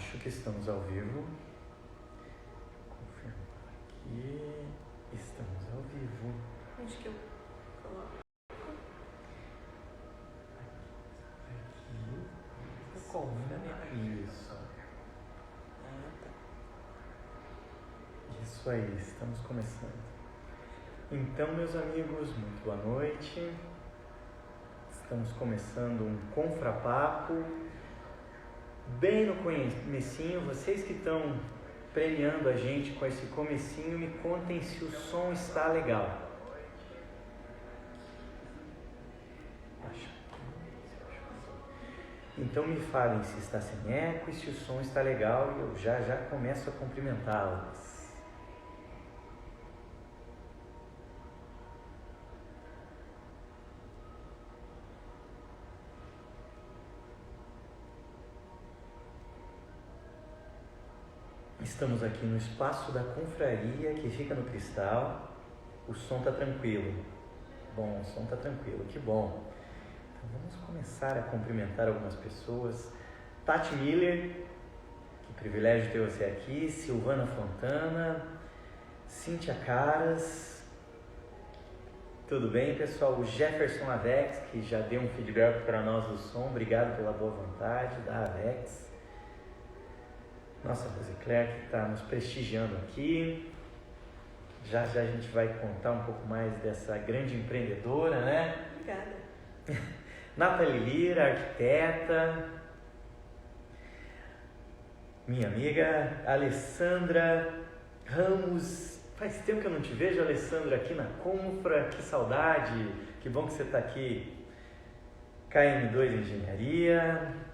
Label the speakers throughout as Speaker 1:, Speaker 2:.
Speaker 1: Acho que estamos ao vivo. Confirmar aqui. Estamos ao vivo.
Speaker 2: Onde que eu coloco?
Speaker 1: Aqui. Confirma. Isso.
Speaker 2: Tá.
Speaker 1: Isso aí, estamos começando. Então, meus amigos, muito boa noite. Estamos começando um Confrapapo. Bem no comecinho, vocês que estão premiando a gente com esse comecinho, me contem se o som está legal. Então me falem se está sem eco e se o som está legal e eu já começo a cumprimentá-los. Estamos aqui no espaço da confraria que fica no Cristal. O som está tranquilo. Bom, o som está tranquilo, que bom. Então vamos começar a cumprimentar algumas pessoas. Tati Miller, que privilégio ter você aqui. Silvana Fontana, Cíntia Caras. Tudo bem, pessoal? O Jefferson Avex, que já deu um feedback para nós do som. Obrigado pela boa vontade da Avex. Nossa Rosicler, que está nos prestigiando aqui. Já a gente vai contar um pouco mais dessa grande empreendedora, né?
Speaker 2: Obrigada.
Speaker 1: Nathalie Lira, arquiteta. Minha amiga Alessandra Ramos. Faz tempo que eu não te vejo, Alessandra, aqui na Confra. Que saudade. Que bom que você está aqui. KM2 Engenharia.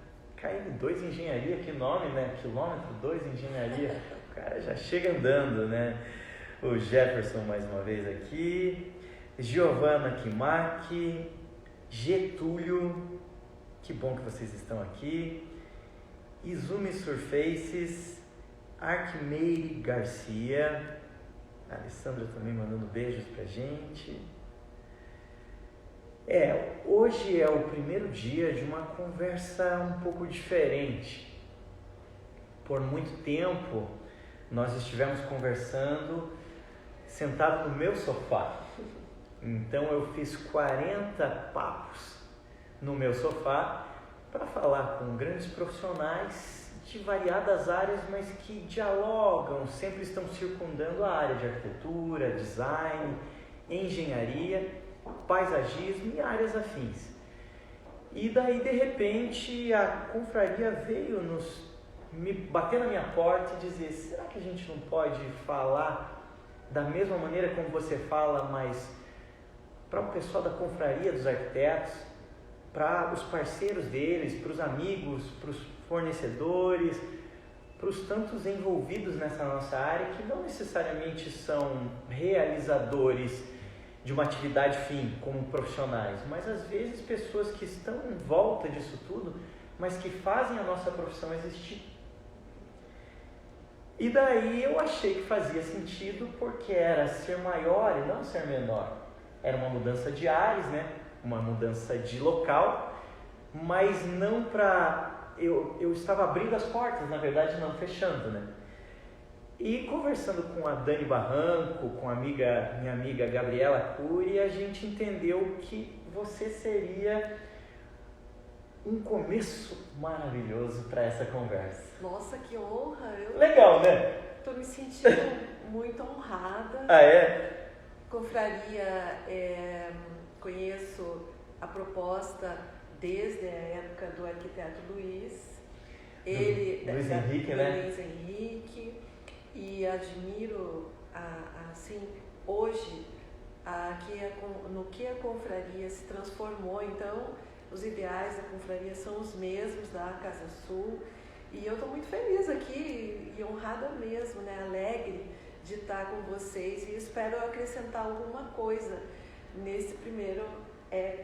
Speaker 1: KM2 Engenharia, que nome, né? Quilômetro 2 Engenharia. O cara já chega andando, né? O Jefferson mais uma vez aqui. Giovana Kimaki. Getúlio. Que bom que vocês estão aqui. Izumi Surfaces. Arquimeire Garcia. A Alessandra também mandando beijos pra gente. Hoje é o primeiro dia de uma conversa um pouco diferente. Por muito tempo, nós estivemos conversando sentado no meu sofá. Então, eu fiz 40 papos no meu sofá para falar com grandes profissionais de variadas áreas, mas que dialogam, sempre estão circundando a área de arquitetura, design, engenharia, paisagismo e áreas afins. E daí, de repente, a confraria veio me bater na minha porta e dizer: será que a gente não pode falar da mesma maneira como você fala, mas para o pessoal da confraria dos arquitetos, para os parceiros deles, para os amigos, para os fornecedores, para os tantos envolvidos nessa nossa área que não necessariamente são realizadores de uma atividade fim, como profissionais, mas às vezes pessoas que estão em volta disso tudo, mas que fazem a nossa profissão existir. E daí eu achei que fazia sentido, porque era ser maior e não ser menor. Era uma mudança de ares, né? Uma mudança de local, mas não para... Eu estava abrindo as portas, na verdade não fechando, né? E conversando com a Dani Barranco, com minha amiga Gabriela Cury, a gente entendeu que você seria um começo maravilhoso para essa conversa.
Speaker 2: Nossa, que honra!
Speaker 1: Legal, né?
Speaker 2: Estou me sentindo muito honrada.
Speaker 1: Ah, é?
Speaker 2: Confraria, conheço a proposta desde a época do arquiteto Luiz.
Speaker 1: Luiz Henrique, né?
Speaker 2: Luiz Henrique. E admiro, assim, hoje, no que a confraria se transformou. Então, os ideais da confraria são os mesmos da Casa Sul. E eu estou muito feliz aqui e honrada mesmo, né? Alegre de estar com vocês. E espero acrescentar alguma coisa nesse primeiro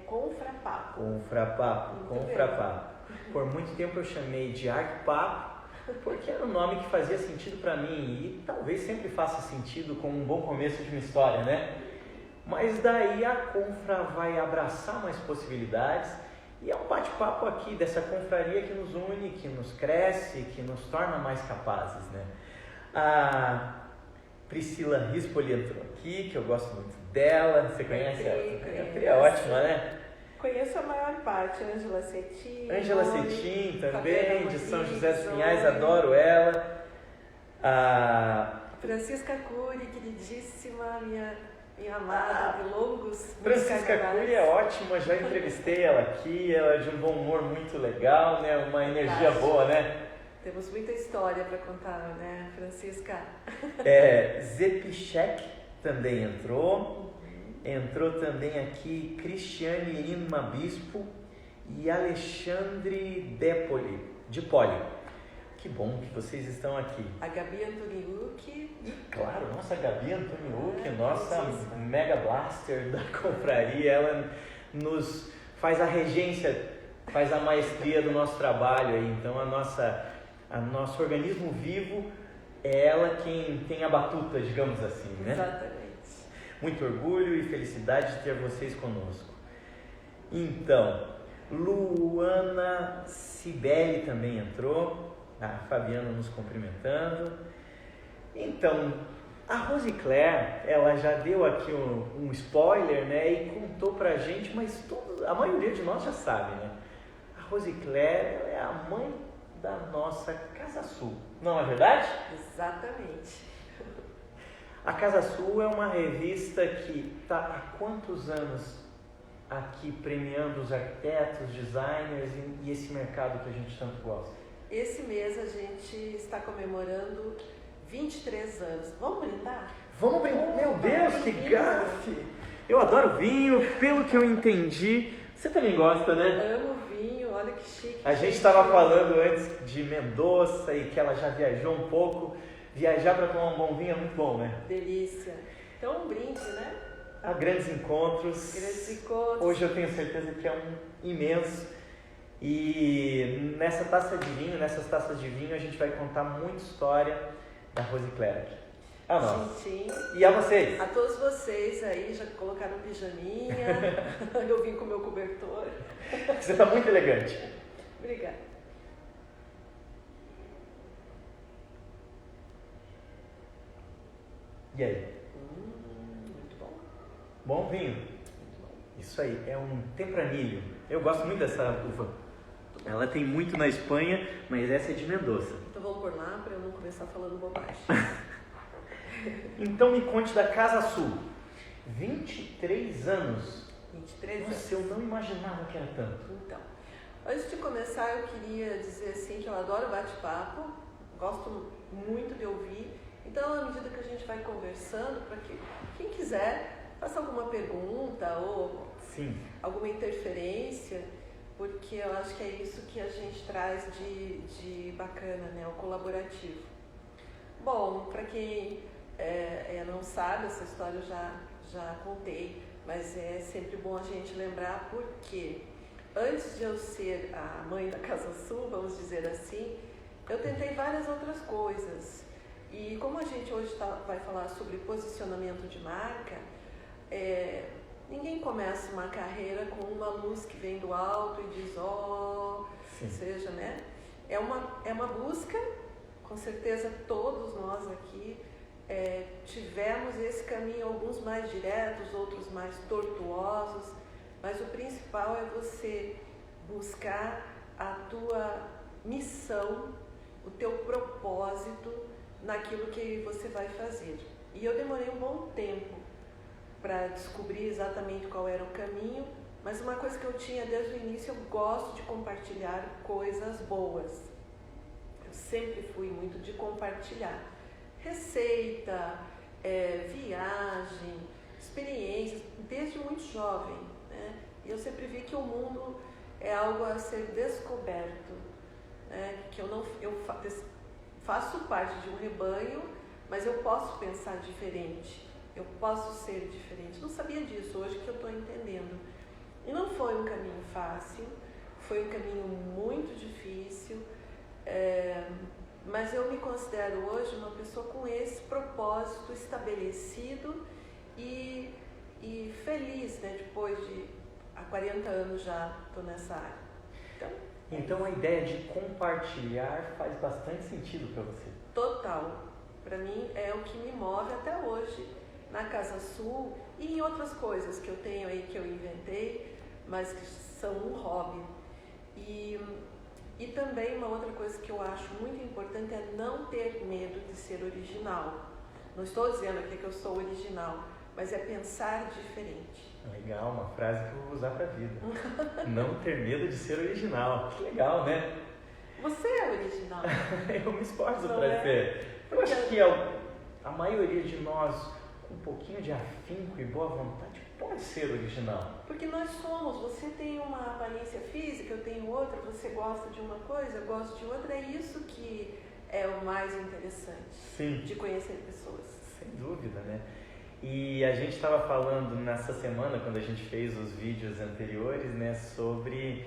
Speaker 2: Confrapapo.
Speaker 1: Confrapapo. Por muito tempo eu chamei de Arquipapo, porque era um nome que fazia sentido para mim e talvez sempre faça sentido como um bom começo de uma história, né? Mas daí a Confra vai abraçar mais possibilidades E é um bate-papo aqui dessa confraria que nos une, que nos cresce, que nos torna mais capazes, né? A Priscila Rispoli entrou aqui, que eu gosto muito dela. Você conhece ela? A Pri é ótima, né?
Speaker 2: Conheço a maior parte, Ângela Cetim.
Speaker 1: Ângela Cetim também, de São José dos Pinhais, adoro ela. A
Speaker 2: Francisca Cury, queridíssima, minha amada de longos.
Speaker 1: Francisca Cury é ótima, já entrevistei ela aqui, ela é de um bom humor muito legal, né? Uma energia boa, né?
Speaker 2: Temos muita história para contar, né, Francisca?
Speaker 1: Zepichek também entrou. Entrou também aqui Cristiane Lima Bispo e Alexandre de Poli. Que bom que vocês estão aqui.
Speaker 2: A Gabi Antoniuk.
Speaker 1: Claro, nossa Gabi Antoniuk, nossa Mega Blaster da confraria, ela nos faz a regência, faz a maestria do nosso trabalho aí. Então a nosso organismo vivo é ela quem tem a batuta, digamos assim, né?
Speaker 2: Exatamente.
Speaker 1: Muito orgulho e felicidade de ter vocês conosco. Então, Luana Cibele também entrou, a Fabiana nos cumprimentando. Então, a Rose Claire, ela já deu aqui um spoiler, né, e contou pra gente, mas a maioria de nós já sabe, né? A Rose Claire, ela é a mãe da nossa Casa Sul, não é verdade?
Speaker 2: Exatamente.
Speaker 1: A Casa Sul é uma revista que está há quantos anos aqui premiando os arquitetos, designers e esse mercado que a gente tanto gosta?
Speaker 2: Esse mês a gente está comemorando 23 anos. Vamos brindar?
Speaker 1: Vamos brindar? Meu Deus, que gafe! Eu adoro vinho, pelo que eu entendi. Você também gosta, né?
Speaker 2: Amo vinho, olha que chique.
Speaker 1: A gente estava falando antes de Mendoza e que ela já viajou um pouco. Viajar para tomar um bom vinho é muito bom, né?
Speaker 2: Delícia. Então, um brinde, né?
Speaker 1: Há grandes encontros.
Speaker 2: Grandes encontros.
Speaker 1: Hoje eu tenho certeza que é um imenso. E nessas taças de vinho, a gente vai contar muita história da Rose Claire. A nós.
Speaker 2: Sim.
Speaker 1: E a vocês.
Speaker 2: A todos vocês aí, já colocaram pijaminha. Eu vim com o meu cobertor.
Speaker 1: Você está muito elegante.
Speaker 2: Obrigada.
Speaker 1: E aí?
Speaker 2: Muito bom.
Speaker 1: Bom vinho? Isso aí, é um Tempranillo. Eu gosto muito dessa uva. Ela tem muito na Espanha, mas essa é de Mendoza.
Speaker 2: Então vamos por lá para eu não começar falando bobagem.
Speaker 1: Então me conte da Casa Sul. 23 anos.
Speaker 2: 23 anos.
Speaker 1: Nossa, eu não imaginava que era tanto.
Speaker 2: Então, antes de começar, eu queria dizer assim que eu adoro bate-papo, gosto muito de ouvir. Então, à medida que a gente vai conversando, para que quem quiser faça alguma pergunta ou alguma interferência, porque eu acho que é isso que a gente traz de bacana, né? O colaborativo. Bom, para quem não sabe, essa história eu já contei, mas é sempre bom a gente lembrar porque antes de eu ser a mãe da Casa Sul, vamos dizer assim, eu tentei várias outras coisas. E como a gente hoje vai falar sobre posicionamento de marca, ninguém começa uma carreira com uma luz que vem do alto e diz, seja, né? É uma busca, com certeza todos nós aqui tivemos esse caminho, alguns mais diretos, outros mais tortuosos, mas o principal é você buscar a tua missão, o teu propósito naquilo que você vai fazer. E eu demorei um bom tempo para descobrir exatamente qual era o caminho, mas uma coisa que eu tinha desde o início, eu gosto de compartilhar coisas boas. Eu sempre fui muito de compartilhar receita, viagem, experiências, desde muito jovem, né? E eu sempre vi que o mundo é algo a ser descoberto, né? Que eu faço parte de um rebanho, mas eu posso pensar diferente, eu posso ser diferente. Não sabia disso, hoje que eu estou entendendo. E não foi um caminho fácil, foi um caminho muito difícil, mas eu me considero hoje uma pessoa com esse propósito estabelecido e feliz, né? Depois de há 40 anos já estou nessa área.
Speaker 1: Então a ideia de compartilhar faz bastante sentido para você.
Speaker 2: Total. Para mim é o que me move até hoje na Casa Sul e em outras coisas que eu tenho aí que eu inventei, mas que são um hobby. E também uma outra coisa que eu acho muito importante é não ter medo de ser original. Não estou dizendo aqui que eu sou original, mas é pensar diferente.
Speaker 1: Legal, uma frase que eu vou usar para a vida. Não ter medo de ser original. Que legal, né?
Speaker 2: Você é original.
Speaker 1: Eu me esforço para ser. Eu acho que a maioria de nós, com um pouquinho de afinco e boa vontade, pode ser original.
Speaker 2: Porque nós somos, você tem uma aparência física, eu tenho outra, você gosta de uma coisa, eu gosto de outra, é isso que é o mais interessante.
Speaker 1: Sim.
Speaker 2: De conhecer pessoas.
Speaker 1: Sem dúvida, né? E a gente estava falando nessa semana, quando a gente fez os vídeos anteriores, né, sobre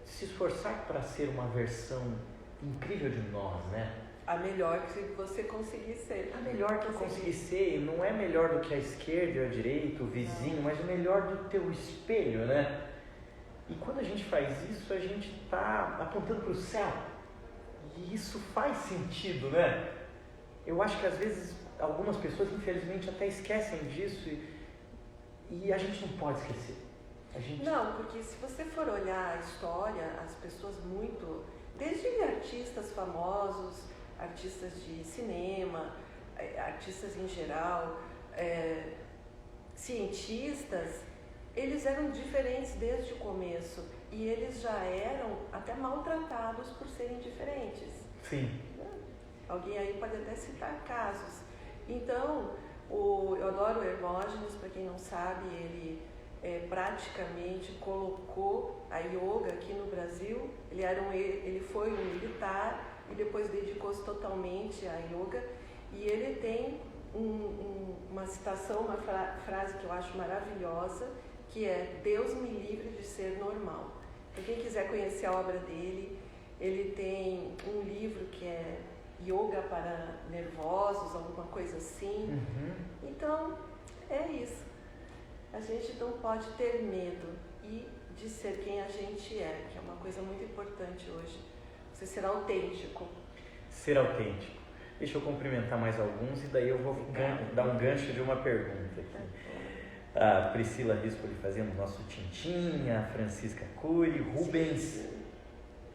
Speaker 1: se esforçar para ser uma versão incrível de nós, né?
Speaker 2: A melhor que você conseguir ser.
Speaker 1: A melhor que conseguir ser, não é melhor do que a esquerda ou a direita, o vizinho, mas o melhor do teu espelho, né? E quando a gente faz isso, a gente está apontando para o céu. E isso faz sentido, né? Eu acho que às vezes algumas pessoas, infelizmente, até esquecem disso e a gente não pode esquecer.
Speaker 2: Não, porque se você for olhar a história, as pessoas desde artistas famosos, artistas de cinema, artistas em geral, cientistas, eles eram diferentes desde o começo e eles já eram até maltratados por serem diferentes.
Speaker 1: Sim.
Speaker 2: Alguém aí pode até citar casos. Então, eu adoro o Hermógenes, para quem não sabe, ele praticamente colocou a yoga aqui no Brasil. Ele foi um militar e depois dedicou-se totalmente à yoga. E ele tem uma citação, uma frase que eu acho maravilhosa, que é: Deus me livre de ser normal. Para quem quiser conhecer a obra dele, ele tem um livro que é Yoga para Nervosos, alguma coisa assim.
Speaker 1: Uhum.
Speaker 2: Então, é isso. A gente não pode ter medo de ser quem a gente é, que é uma coisa muito importante hoje. Você ser autêntico.
Speaker 1: Ser autêntico. Deixa eu cumprimentar mais alguns e daí eu vou dar um gancho de uma pergunta aqui. A Priscila Rispoli fazendo o nosso tintim, a Francisca Cury, Rubens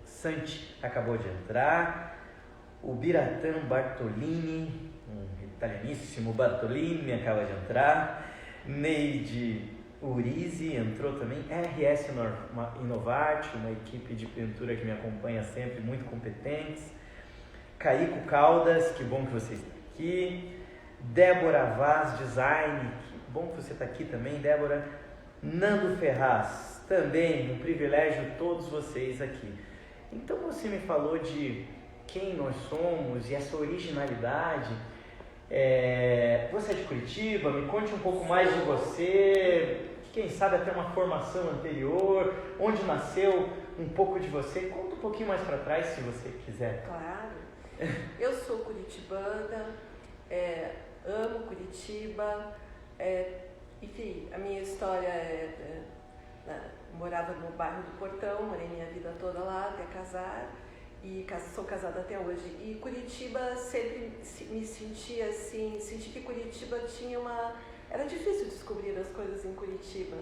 Speaker 1: Santi acabou de entrar, o Biratan Bartolini, um italianíssimo Bartolini acaba de entrar, Neide Urizi entrou também, RS Inovarte, uma equipe de pintura que me acompanha sempre, muito competentes, Caico Caldas, que bom que você está aqui, Débora Vaz Design, que bom que você está aqui também, Débora, Nando Ferraz, também um privilégio todos vocês aqui. Então você me falou de quem nós somos e essa originalidade. Você é de Curitiba, me conte um pouco mais de você, quem sabe até uma formação anterior, onde nasceu um pouco de você. Conta um pouquinho mais para trás, se você quiser.
Speaker 2: Claro. Eu sou curitibana, amo Curitiba, enfim, a minha história morava no bairro do Portão, morei minha vida toda lá até casar. E sou casada até hoje. E Curitiba sempre me sentia assim, senti que Curitiba tinha era difícil descobrir as coisas em Curitiba.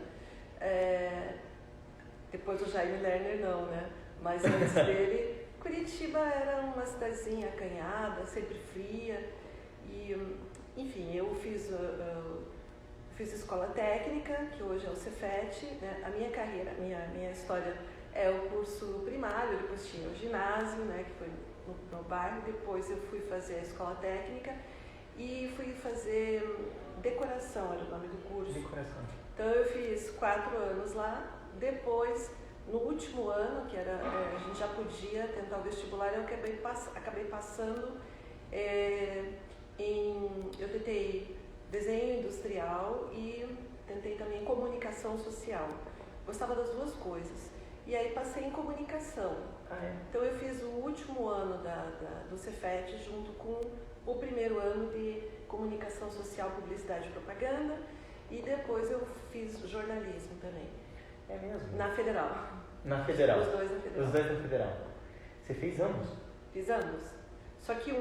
Speaker 2: Depois do Jaime Lerner não, né? Mas antes dele, Curitiba era uma cidadezinha acanhada, sempre fria. E, enfim, eu fiz escola técnica, que hoje é o Cefet, né? A minha carreira, minha história é o curso primário, depois tinha o ginásio, né, que foi no bairro, depois eu fui fazer a escola técnica e fui fazer decoração, era o nome do curso.
Speaker 1: Decoração.
Speaker 2: Então eu fiz 4 anos lá, depois, no último ano, que era, a gente já podia tentar o vestibular, eu acabei passando eu tentei desenho industrial e tentei também comunicação social. Gostava das duas coisas. E aí passei em comunicação. Então eu fiz o último ano do Cefet junto com o primeiro ano de comunicação social, publicidade e propaganda. E depois eu fiz jornalismo também.
Speaker 1: É mesmo?
Speaker 2: Na Federal.
Speaker 1: Na Federal?
Speaker 2: Os dois na Federal.
Speaker 1: Os dois na Federal. Você fez ambos?
Speaker 2: Fiz ambos. Só que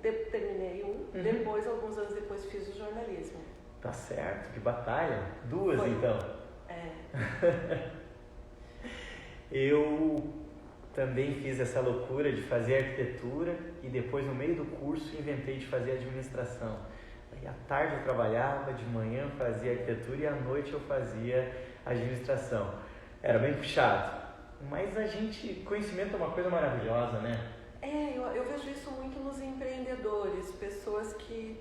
Speaker 2: terminei depois, alguns anos depois, fiz o jornalismo.
Speaker 1: Tá certo, que batalha. Duas,
Speaker 2: Foi.
Speaker 1: então.
Speaker 2: É.
Speaker 1: Eu também fiz essa loucura de fazer arquitetura e depois, no meio do curso, inventei de fazer administração. Aí, à tarde eu trabalhava, de manhã fazia arquitetura e à noite eu fazia administração. Era bem puxado. Mas conhecimento é uma coisa maravilhosa, né?
Speaker 2: Eu vejo isso muito nos empreendedores, pessoas que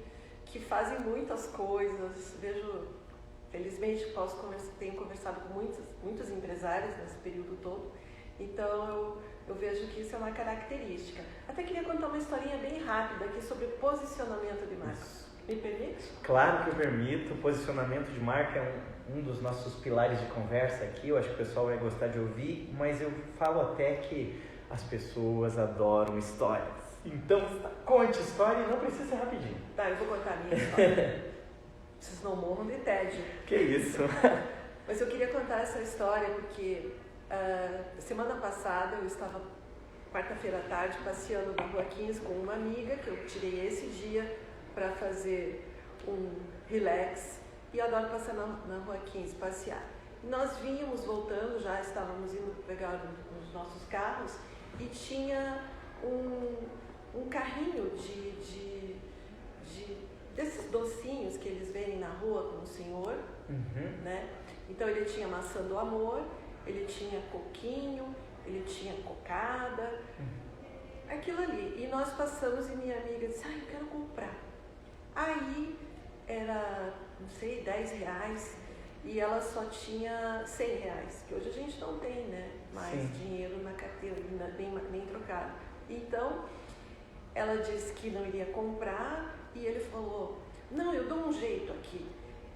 Speaker 2: fazem muitas coisas. Felizmente, tenho conversado com muitos empresários nesse período todo, então eu vejo que isso é uma característica. Até queria contar uma historinha bem rápida aqui sobre posicionamento de marca. Me permite?
Speaker 1: Claro que eu permito. O posicionamento de marca é um dos nossos pilares de conversa aqui. Eu acho que o pessoal vai gostar de ouvir, mas eu falo até que as pessoas adoram histórias. Então, conte história e não precisa ser rapidinho.
Speaker 2: Tá, eu vou contar a minha história. Vocês não morram de tédio.
Speaker 1: Que isso?
Speaker 2: Mas eu queria contar essa história porque semana passada eu estava, quarta-feira à tarde, passeando na Rua 15 com uma amiga, que eu tirei esse dia para fazer um relax. E eu adoro passar na Rua 15, passear. Nós vínhamos voltando, já estávamos indo pegar os nossos carros e tinha um carrinho desses docinhos que eles vendem na rua com o senhor, né? Então ele tinha maçã do amor, ele tinha coquinho, ele tinha cocada, aquilo ali. E nós passamos e minha amiga disse, eu quero comprar. Aí era, não sei, R$10 e ela só tinha R$100, que hoje a gente não tem, né, mais
Speaker 1: Sim.
Speaker 2: dinheiro na carteira, nem trocado. Então, ela disse que não iria comprar e ele falou, não, eu dou um jeito aqui.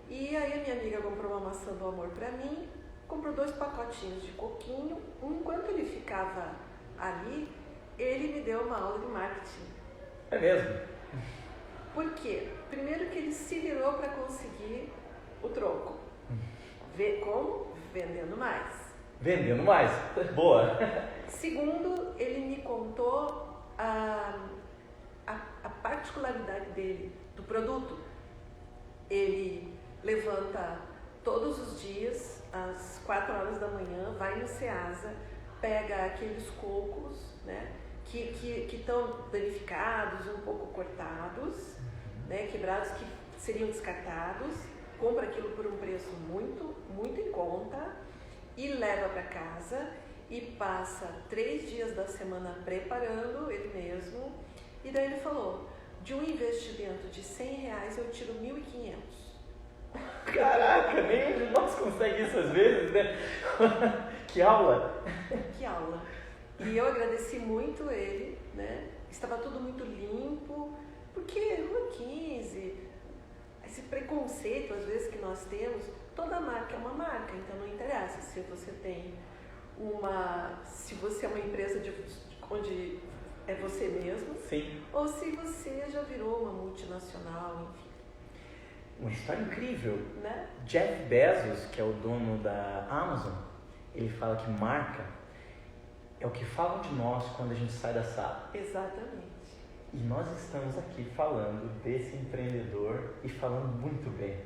Speaker 2: E aí a minha amiga comprou uma maçã do amor para mim, comprou 2 pacotinhos de coquinho. Enquanto ele ficava ali, ele me deu uma aula de marketing.
Speaker 1: É mesmo?
Speaker 2: Por quê? Primeiro que ele se virou para conseguir o troco. Como? Vendendo mais.
Speaker 1: Vendendo mais. Boa.
Speaker 2: Segundo, ele me contou a particularidade dele, do produto. Ele levanta todos os dias, às 4 horas da manhã, vai no Ceasa, pega aqueles cocos, né, que estão danificados, um pouco cortados, né, quebrados, que seriam descartados, compra aquilo por um preço muito, muito em conta e leva para casa e passa 3 dias da semana preparando ele mesmo. E daí ele falou, de um investimento de R$100 eu tiro 1.500.
Speaker 1: Caraca, nem nós conseguimos isso às vezes, né? Que aula!
Speaker 2: Que aula! E eu agradeci muito ele, né? Estava tudo muito limpo, porque Rua 15, esse preconceito às vezes que nós temos, toda marca é uma marca, então não interessa se você tem se você é uma empresa onde é você mesmo,
Speaker 1: sim,
Speaker 2: ou se você já virou uma multinacional, enfim.
Speaker 1: Uma história incrível,
Speaker 2: né?
Speaker 1: Jeff Bezos, que é o dono da Amazon, ele fala que marca é o que falam de nós quando a gente sai da sala.
Speaker 2: Exatamente.
Speaker 1: E nós estamos aqui falando desse empreendedor e falando muito bem.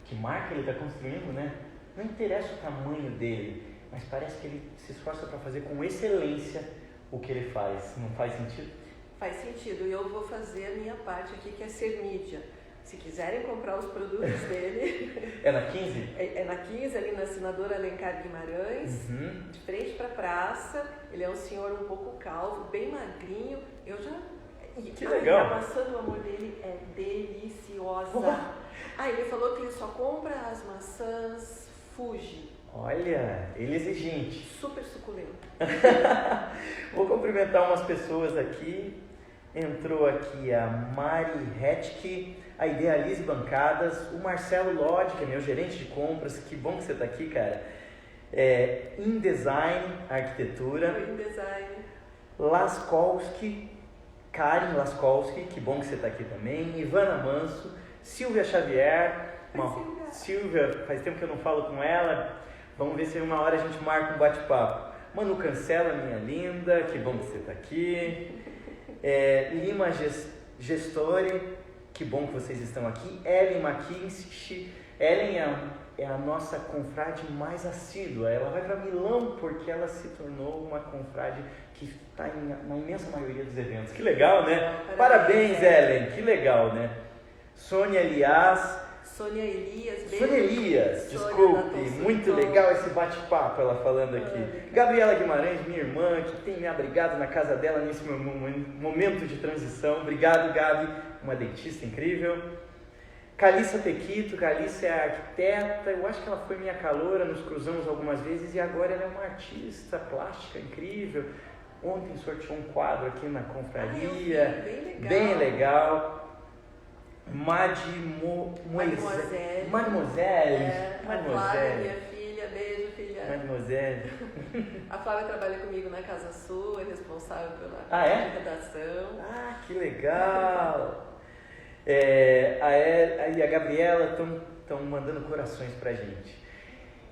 Speaker 1: Que marca ele está construindo, né? Não interessa o tamanho dele, mas parece que ele se esforça para fazer com excelência o que ele faz. Não faz sentido?
Speaker 2: Faz sentido. E eu vou fazer a minha parte aqui, que é ser mídia. Se quiserem comprar os produtos dele...
Speaker 1: É na 15?
Speaker 2: É na 15, ali na Senador Alencar Guimarães, de frente para a praça. Ele é um senhor um pouco calvo, bem magrinho.
Speaker 1: Que legal!
Speaker 2: A maçã do amor dele é deliciosa. Ele falou que ele só compra as maçãs Fuji.
Speaker 1: Olha, ele é exigente.
Speaker 2: Super suculento.
Speaker 1: Vou cumprimentar umas pessoas aqui. Entrou aqui a Mari Hetke, a Idealize Bancadas, o Marcelo Lodge, que é meu gerente de compras. Que bom que você está aqui, cara. InDesign Arquitetura.
Speaker 2: InDesign.
Speaker 1: Laskolski, Karen Laskolski, que bom que você está aqui também. Ivana Manso, Silvia Xavier, Silvia, faz tempo que eu não falo com ela. Vamos ver se uma hora a gente marca um bate-papo. Manu Cancela, minha linda, que bom que você está aqui. Lima Gestore, que bom que vocês estão aqui. Ellen McKinsey. Ellen é a nossa confrade mais assídua. Ela vai para Milão porque ela se tornou uma confrade que está na imensa maioria dos eventos. Que legal, né? Parabéns, Ellen. Que legal, né? Sônia Elias, desculpe, muito legal esse bate-papo, ela falando aqui. Gabriela Guimarães, minha irmã, que tem me abrigado na casa dela nesse momento de transição. Obrigado, Gabi, uma dentista incrível. Calissa Tequito, Calissa é arquiteta, eu acho que ela foi minha caloura, nos cruzamos algumas vezes e agora ela é uma artista plástica incrível. Ontem sorteou um quadro aqui na confraria, bem legal. Mademoiselle.
Speaker 2: A Flávia, minha filha, beijo, filha.
Speaker 1: Mademoiselle.
Speaker 2: A Flávia trabalha comigo na Casa Sul, é responsável pela redação.
Speaker 1: Ah, que legal! A Gabriela estão mandando corações pra gente.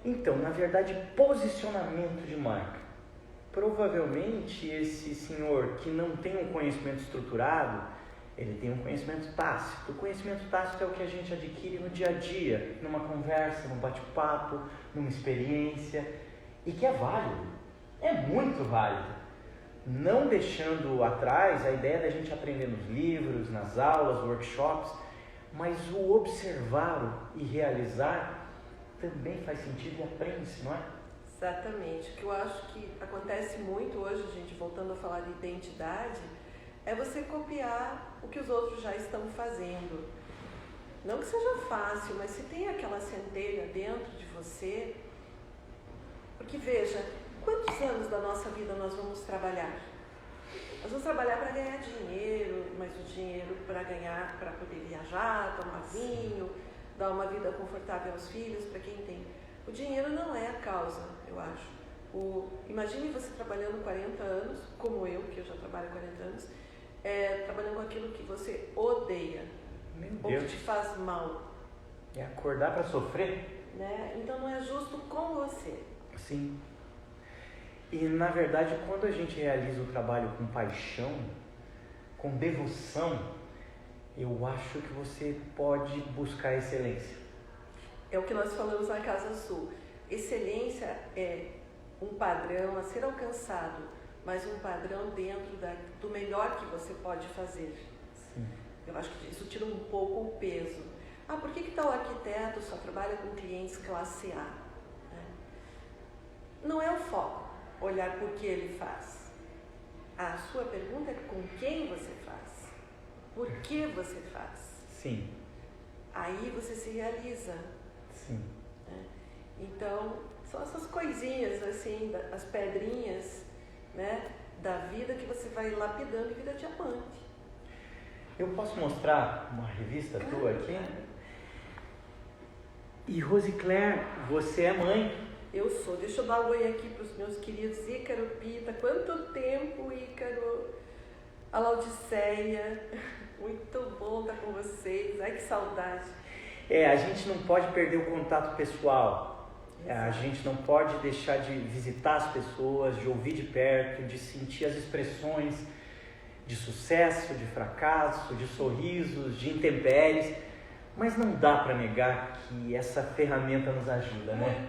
Speaker 1: Então, na verdade, posicionamento de marca. Provavelmente esse senhor que não tem um conhecimento estruturado, ele tem um conhecimento tácito. O conhecimento tácito é o que a gente adquire no dia a dia, numa conversa, num bate-papo, numa experiência, e que é válido, é muito válido. Não deixando atrás a ideia da gente aprender nos livros, nas aulas, workshops, mas o observar e realizar também faz sentido e aprende-se, não é?
Speaker 2: Exatamente. O que eu acho que acontece muito hoje, gente, voltando a falar de identidade, é você copiar o que os outros já estão fazendo. Não que seja fácil, mas se tem aquela centelha dentro de você, porque veja, quantos anos da nossa vida nós vamos trabalhar? Nós vamos trabalhar para ganhar dinheiro, mas o dinheiro para ganhar, para poder viajar, tomar vinho, dar uma vida confortável aos filhos, para quem tem. O dinheiro não é a causa, eu acho. Imagine você trabalhando 40 anos, como eu, que eu já trabalho 40 anos, trabalhando com aquilo que você odeia, ou que te faz mal.
Speaker 1: É acordar para sofrer?
Speaker 2: Né? Então não é justo com você.
Speaker 1: Sim. E na verdade, quando a gente realiza o trabalho com paixão, com devoção, eu acho que você pode buscar excelência.
Speaker 2: É o que nós falamos na Casa Sul. Excelência é um padrão a ser alcançado, mas um padrão dentro do melhor que você pode fazer.
Speaker 1: Sim.
Speaker 2: Eu acho que isso tira um pouco o peso. Por que tal arquiteto só trabalha com clientes classe A? Não é o foco olhar por que ele faz. A sua pergunta é com quem você faz. Por que você faz?
Speaker 1: Sim.
Speaker 2: Aí você se realiza.
Speaker 1: Sim.
Speaker 2: Então, são essas coisinhas, assim, as pedrinhas, né, da vida que você vai lapidando e vira diamante.
Speaker 1: Eu posso mostrar uma revista tua aqui? E Rosicler, você é mãe?
Speaker 2: Eu sou. Deixa eu dar um oi aqui para os meus queridos Ícaro, Pita. Quanto tempo, Ícaro? A Laodiceia. Muito bom estar com vocês. Ai, que saudade.
Speaker 1: A gente não pode perder o contato pessoal. A gente não pode deixar de visitar as pessoas, de ouvir de perto, de sentir as expressões de sucesso, de fracasso, de sorrisos, de intempéries. Mas não dá para negar que essa ferramenta nos ajuda, né?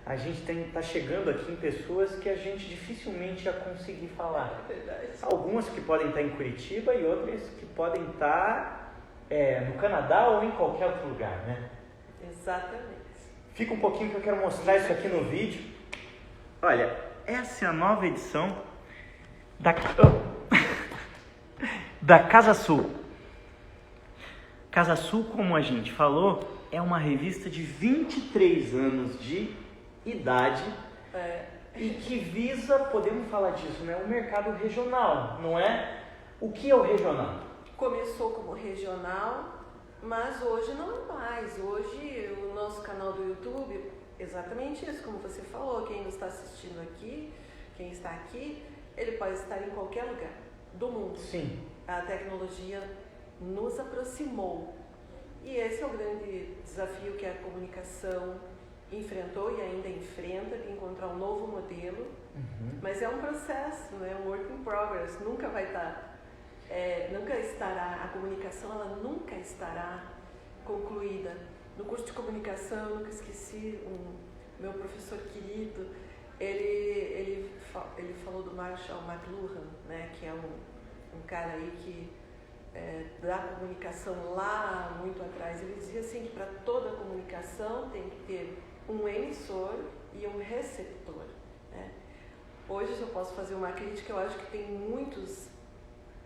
Speaker 1: A gente está chegando aqui em pessoas que a gente dificilmente ia conseguir falar.
Speaker 2: É verdade.
Speaker 1: Algumas que podem estar em Curitiba e outras que podem estar no Canadá ou em qualquer outro lugar, né?
Speaker 2: Exatamente.
Speaker 1: Fica um pouquinho que eu quero mostrar isso aqui no vídeo. Olha, essa é a nova edição da Casa Sul. Casa Sul, como a gente falou, é uma revista de 23 anos de idade e que visa, podemos falar disso, né? O mercado regional, não é? O que é o regional?
Speaker 2: Começou como regional, mas hoje não é mais. Hoje o nosso canal do YouTube, exatamente isso, como você falou, quem nos está assistindo aqui, quem está aqui, ele pode estar em qualquer lugar do mundo.
Speaker 1: Sim.
Speaker 2: A tecnologia nos aproximou. E esse é o grande desafio que a comunicação enfrentou e ainda enfrenta, de encontrar um novo modelo. Mas é um processo, é um work in progress, nunca vai estar, nunca estará, a comunicação ela nunca estará concluída. No curso de comunicação, eu nunca esqueci, meu professor querido, ele falou do Marshall McLuhan, né, que é um cara aí que da comunicação lá muito atrás. Ele dizia assim que para toda comunicação tem que ter um emissor e um receptor, né? Hoje, se eu posso fazer uma crítica, eu acho que tem muitos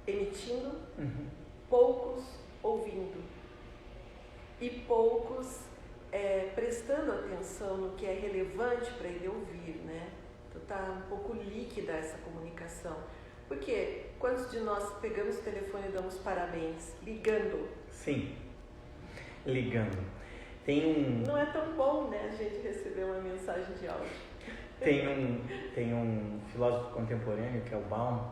Speaker 2: emitindo, poucos ouvindo e poucos prestando atenção no que é relevante para ele ouvir, né? Então está um pouco líquida essa comunicação. Porque quantos de nós pegamos o telefone e damos parabéns ligando?
Speaker 1: Sim, ligando.
Speaker 2: Não é tão bom, né, a gente receber uma mensagem de áudio.
Speaker 1: Tem um filósofo contemporâneo, que é o Baum,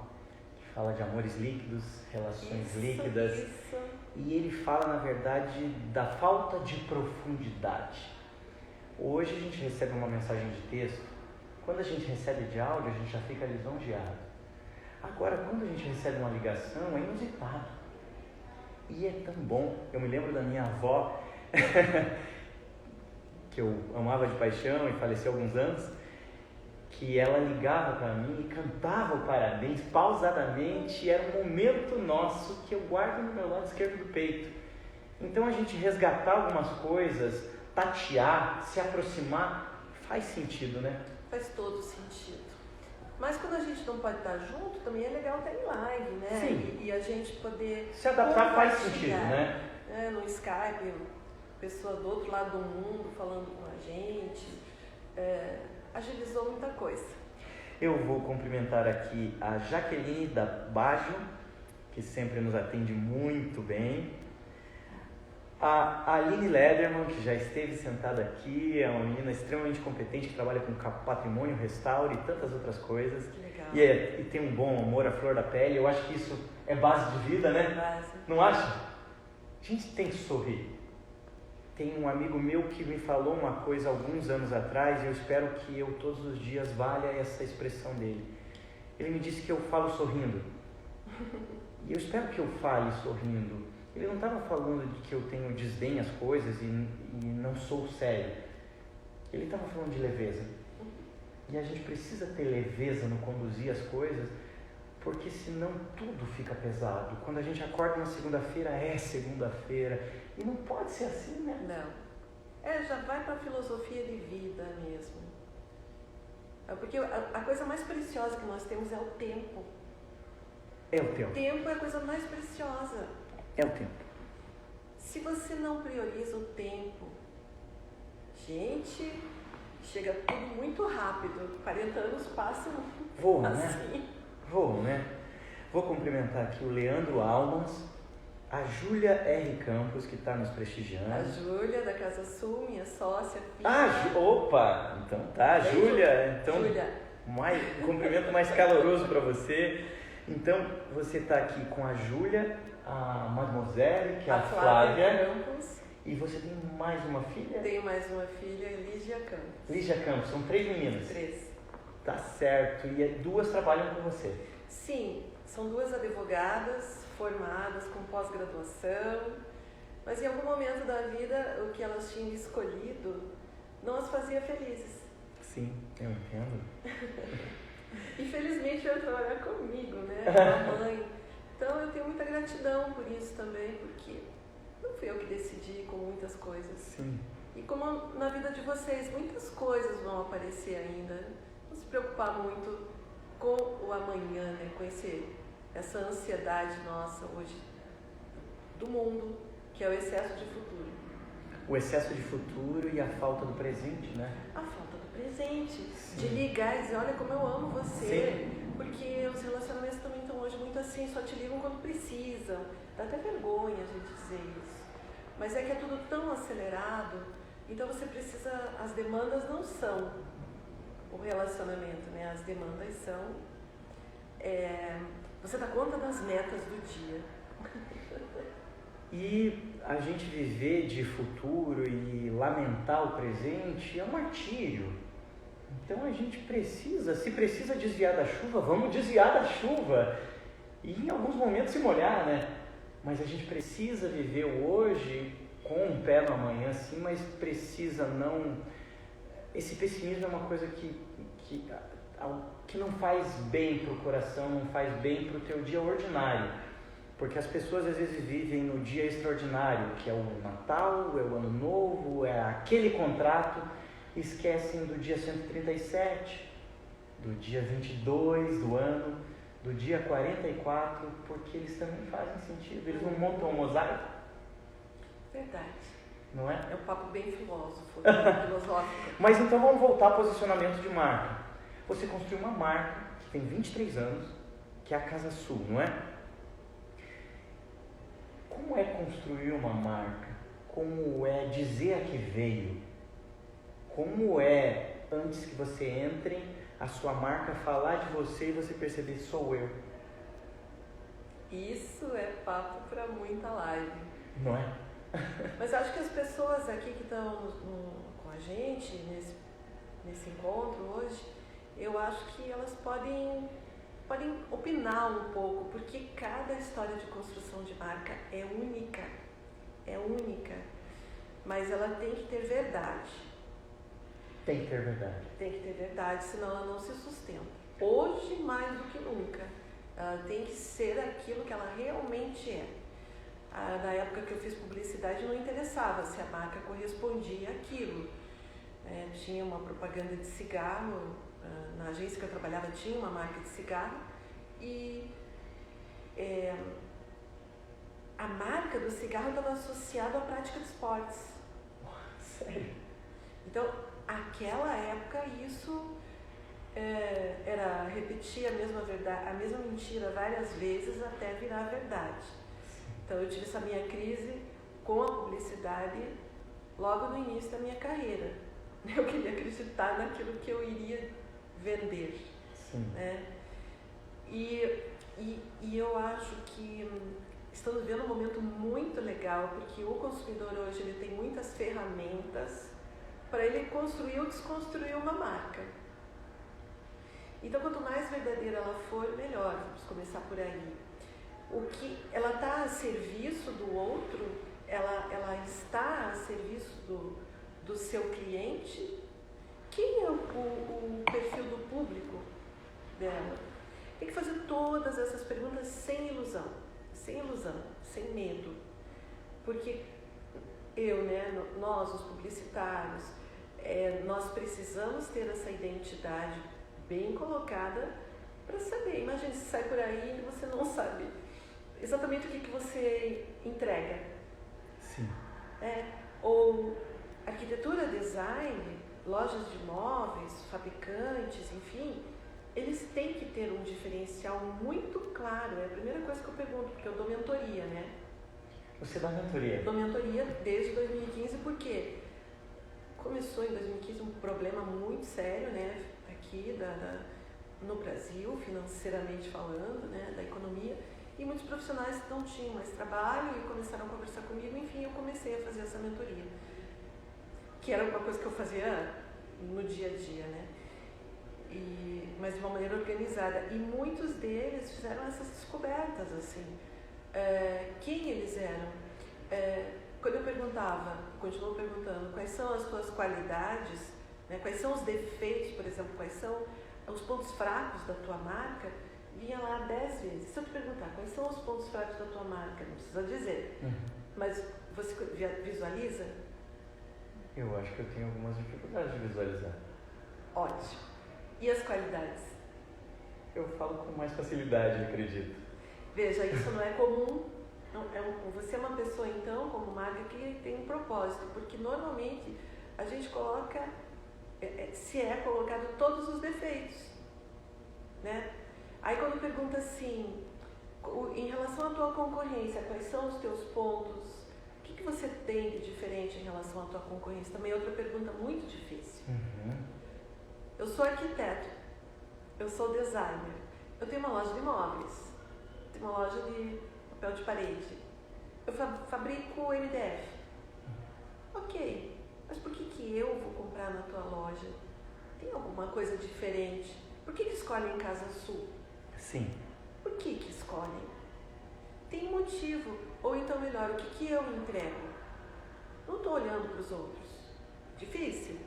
Speaker 1: que fala de amores líquidos, relações líquidas.
Speaker 2: Isso.
Speaker 1: E ele fala, na verdade, da falta de profundidade. Hoje a gente recebe uma mensagem de texto, quando a gente recebe de áudio, a gente já fica lisonjeado. Agora, quando a gente recebe uma ligação, é inusitado. E é tão bom. Eu me lembro da minha avó, que eu amava de paixão e faleceu há alguns anos, que ela ligava para mim e cantava o parabéns pausadamente, e era um momento nosso que eu guardo no meu lado esquerdo do peito. Então a gente resgatar algumas coisas, tatear, se aproximar, faz sentido, né?
Speaker 2: Faz todo sentido. Mas quando a gente não pode estar junto, também é legal estar em live, né?
Speaker 1: Sim.
Speaker 2: E a gente poder
Speaker 1: se adaptar faz sentido, né?
Speaker 2: No Skype, pessoa do outro lado do mundo falando com a gente. Agilizou muita coisa.
Speaker 1: Eu vou cumprimentar aqui a Jaqueline da Bajo, que sempre nos atende muito bem. A Aline Lederman, que já esteve sentada aqui, é uma menina extremamente competente, que trabalha com patrimônio, restauro e tantas outras coisas.
Speaker 2: Que legal.
Speaker 1: E tem um bom amor à flor da pele. Eu acho que isso é base de vida, né?
Speaker 2: Base.
Speaker 1: Não acha? A gente tem que sorrir. Tem um amigo meu que me falou uma coisa alguns anos atrás, e eu espero que eu todos os dias valha essa expressão dele. Ele me disse que eu falo sorrindo. E eu espero que eu fale sorrindo. Ele não estava falando de que eu tenho desdém às coisas e não sou sério. Ele estava falando de leveza. E a gente precisa ter leveza no conduzir as coisas, porque senão tudo fica pesado. Quando a gente acorda na segunda-feira, é segunda-feira. E não pode ser assim, né?
Speaker 2: Não. Já vai para a filosofia de vida mesmo. Porque a coisa mais preciosa que nós temos é o tempo.
Speaker 1: É o tempo.
Speaker 2: O tempo é a coisa mais preciosa.
Speaker 1: É o tempo.
Speaker 2: Se você não prioriza o tempo, gente, chega tudo muito rápido. 40 anos passam
Speaker 1: Voam,
Speaker 2: assim.
Speaker 1: Né? Voam, né? Vou cumprimentar aqui o Leandro Almas, a Júlia R. Campos, que está nos prestigiando.
Speaker 2: A Júlia, da Casa Sul, minha sócia, filha.
Speaker 1: Opa! Então tá, Júlia. Então,
Speaker 2: Júlia.
Speaker 1: um cumprimento mais caloroso para você. Então, você está aqui com a Júlia, a Mademoiselle, que é a Flávia
Speaker 2: Campos.
Speaker 1: E você tem mais uma filha?
Speaker 2: Tenho mais uma filha, Lígia Campos.
Speaker 1: Lígia Campos, são 3 meninas?
Speaker 2: 3.
Speaker 1: Tá certo, e 2 trabalham com você?
Speaker 2: Sim, são 2 advogadas formadas com pós-graduação, mas em algum momento da vida o que elas tinham escolhido não as fazia felizes.
Speaker 1: Sim, eu entendo.
Speaker 2: Infelizmente veio trabalhar comigo, né? A mãe. Então eu tenho muita gratidão por isso também, porque não fui eu que decidi com muitas coisas.
Speaker 1: Sim.
Speaker 2: E como na vida de vocês, muitas coisas vão aparecer ainda. Não se preocupar muito com o amanhã, né? Com essa ansiedade nossa hoje do mundo, que é o excesso de futuro.
Speaker 1: O excesso de futuro e a falta do presente, né?
Speaker 2: A falta do presente.
Speaker 1: Sim.
Speaker 2: De ligar e dizer, olha como eu amo você.
Speaker 1: Sim.
Speaker 2: Porque os relacionamentos também estão hoje muito assim, só te ligam quando precisam. Dá até vergonha a gente dizer isso. Mas é que é tudo tão acelerado, então você precisa, as demandas não são o relacionamento, né? As demandas são você dá conta das metas do dia.
Speaker 1: E a gente viver de futuro e lamentar o presente é um martírio. Então a gente precisa, se precisa desviar da chuva, vamos desviar da chuva. E em alguns momentos se molhar, né? Mas a gente precisa viver o hoje com um pé no amanhã, sim, mas precisa não... Esse pessimismo é uma coisa que não faz bem pro coração, não faz bem pro teu dia ordinário. Porque as pessoas às vezes vivem no dia extraordinário, que é o Natal, é o Ano Novo, é aquele contrato, e esquecem do dia 137, do dia 22 do ano, do dia 44, porque eles também fazem sentido, eles não montam um mosaico.
Speaker 2: Verdade.
Speaker 1: Não é?
Speaker 2: É um papo bem filosófico.
Speaker 1: Mas então vamos voltar ao posicionamento de marca. Você construiu uma marca que tem 23 anos, que é a Casa Sul, não é? Como é construir uma marca? Como é dizer a que veio? Como é, antes que você entre, a sua marca falar de você e você perceber, sou eu?
Speaker 2: Isso é papo para muita live.
Speaker 1: Não é?
Speaker 2: Mas acho que as pessoas aqui que estão com a gente nesse encontro hoje, eu acho que elas podem opinar um pouco, porque cada história de construção de marca é única, mas ela tem que ter verdade.
Speaker 1: Tem que ter verdade.
Speaker 2: Tem que ter verdade, senão ela não se sustenta. Hoje, mais do que nunca, ela tem que ser aquilo que ela realmente é. Na época que eu fiz publicidade, não interessava se a marca correspondia àquilo. Tinha uma propaganda de cigarro, na agência que eu trabalhava tinha uma marca de cigarro, e a marca do cigarro estava associada à prática de esportes.
Speaker 1: Sério?
Speaker 2: Então, naquela época, isso era repetir a mesma verdade, a mesma mentira várias vezes até virar verdade. Então, eu tive essa minha crise com a publicidade logo no início da minha carreira. Eu queria acreditar naquilo que eu iria vender.
Speaker 1: Sim.
Speaker 2: Né? E eu acho que estamos vivendo um momento muito legal, porque o consumidor hoje ele tem muitas ferramentas para ele construir ou desconstruir uma marca. Então, quanto mais verdadeira ela for, melhor. Vamos começar por aí. O que ela está a serviço do outro, ela está a serviço do seu cliente. Quem é o perfil do público dela? Tem que fazer todas essas perguntas sem ilusão, sem medo. Porque nós, os publicitários, nós precisamos ter essa identidade bem colocada para saber. Imagina se sai por aí e você não sabe exatamente o que você entrega.
Speaker 1: Sim.
Speaker 2: Ou arquitetura, design, lojas de imóveis, fabricantes, enfim, eles têm que ter um diferencial muito claro. É a primeira coisa que eu pergunto, porque eu dou mentoria, né?
Speaker 1: Você dá mentoria?
Speaker 2: Eu dou mentoria desde 2015, porque começou em 2015 um problema muito sério, né, aqui no Brasil, financeiramente falando, né, da economia, e muitos profissionais não tinham mais trabalho e começaram a conversar comigo. Enfim, eu comecei a fazer essa mentoria, que era uma coisa que eu fazia no dia a dia, né? Mas de uma maneira organizada. E muitos deles fizeram essas descobertas, assim. Quem eles eram? Quando eu perguntava, continuo perguntando, quais são as tuas qualidades, né? Quais são os defeitos, por exemplo, quais são os pontos fracos da tua marca, vinha lá 10 vezes. Se eu te perguntar quais são os pontos fracos da tua marca, não precisa dizer, mas você visualiza?
Speaker 1: Eu acho que eu tenho algumas dificuldades de visualizar.
Speaker 2: Ótimo. E as qualidades?
Speaker 1: Eu falo com mais facilidade, acredito.
Speaker 2: Veja, isso não é comum. Você é uma pessoa, então, como marca, que tem um propósito, porque normalmente a gente coloca, se é colocado todos os defeitos, né? Aí quando pergunta assim, em relação à tua concorrência, quais são os teus pontos? O que você tem de diferente em relação à tua concorrência? Também é outra pergunta muito difícil. Eu sou arquiteto, eu sou designer, eu tenho uma loja de imóveis, tenho uma loja de papel de parede. eu fabrico MDF. Ok, mas por que eu vou comprar na tua loja? Tem alguma coisa diferente? Por que escolhem Casa Sul?
Speaker 1: Sim.
Speaker 2: Por que escolhem? Tem um motivo. Ou então, melhor, o que eu entrego? Não estou olhando para os outros. Difícil,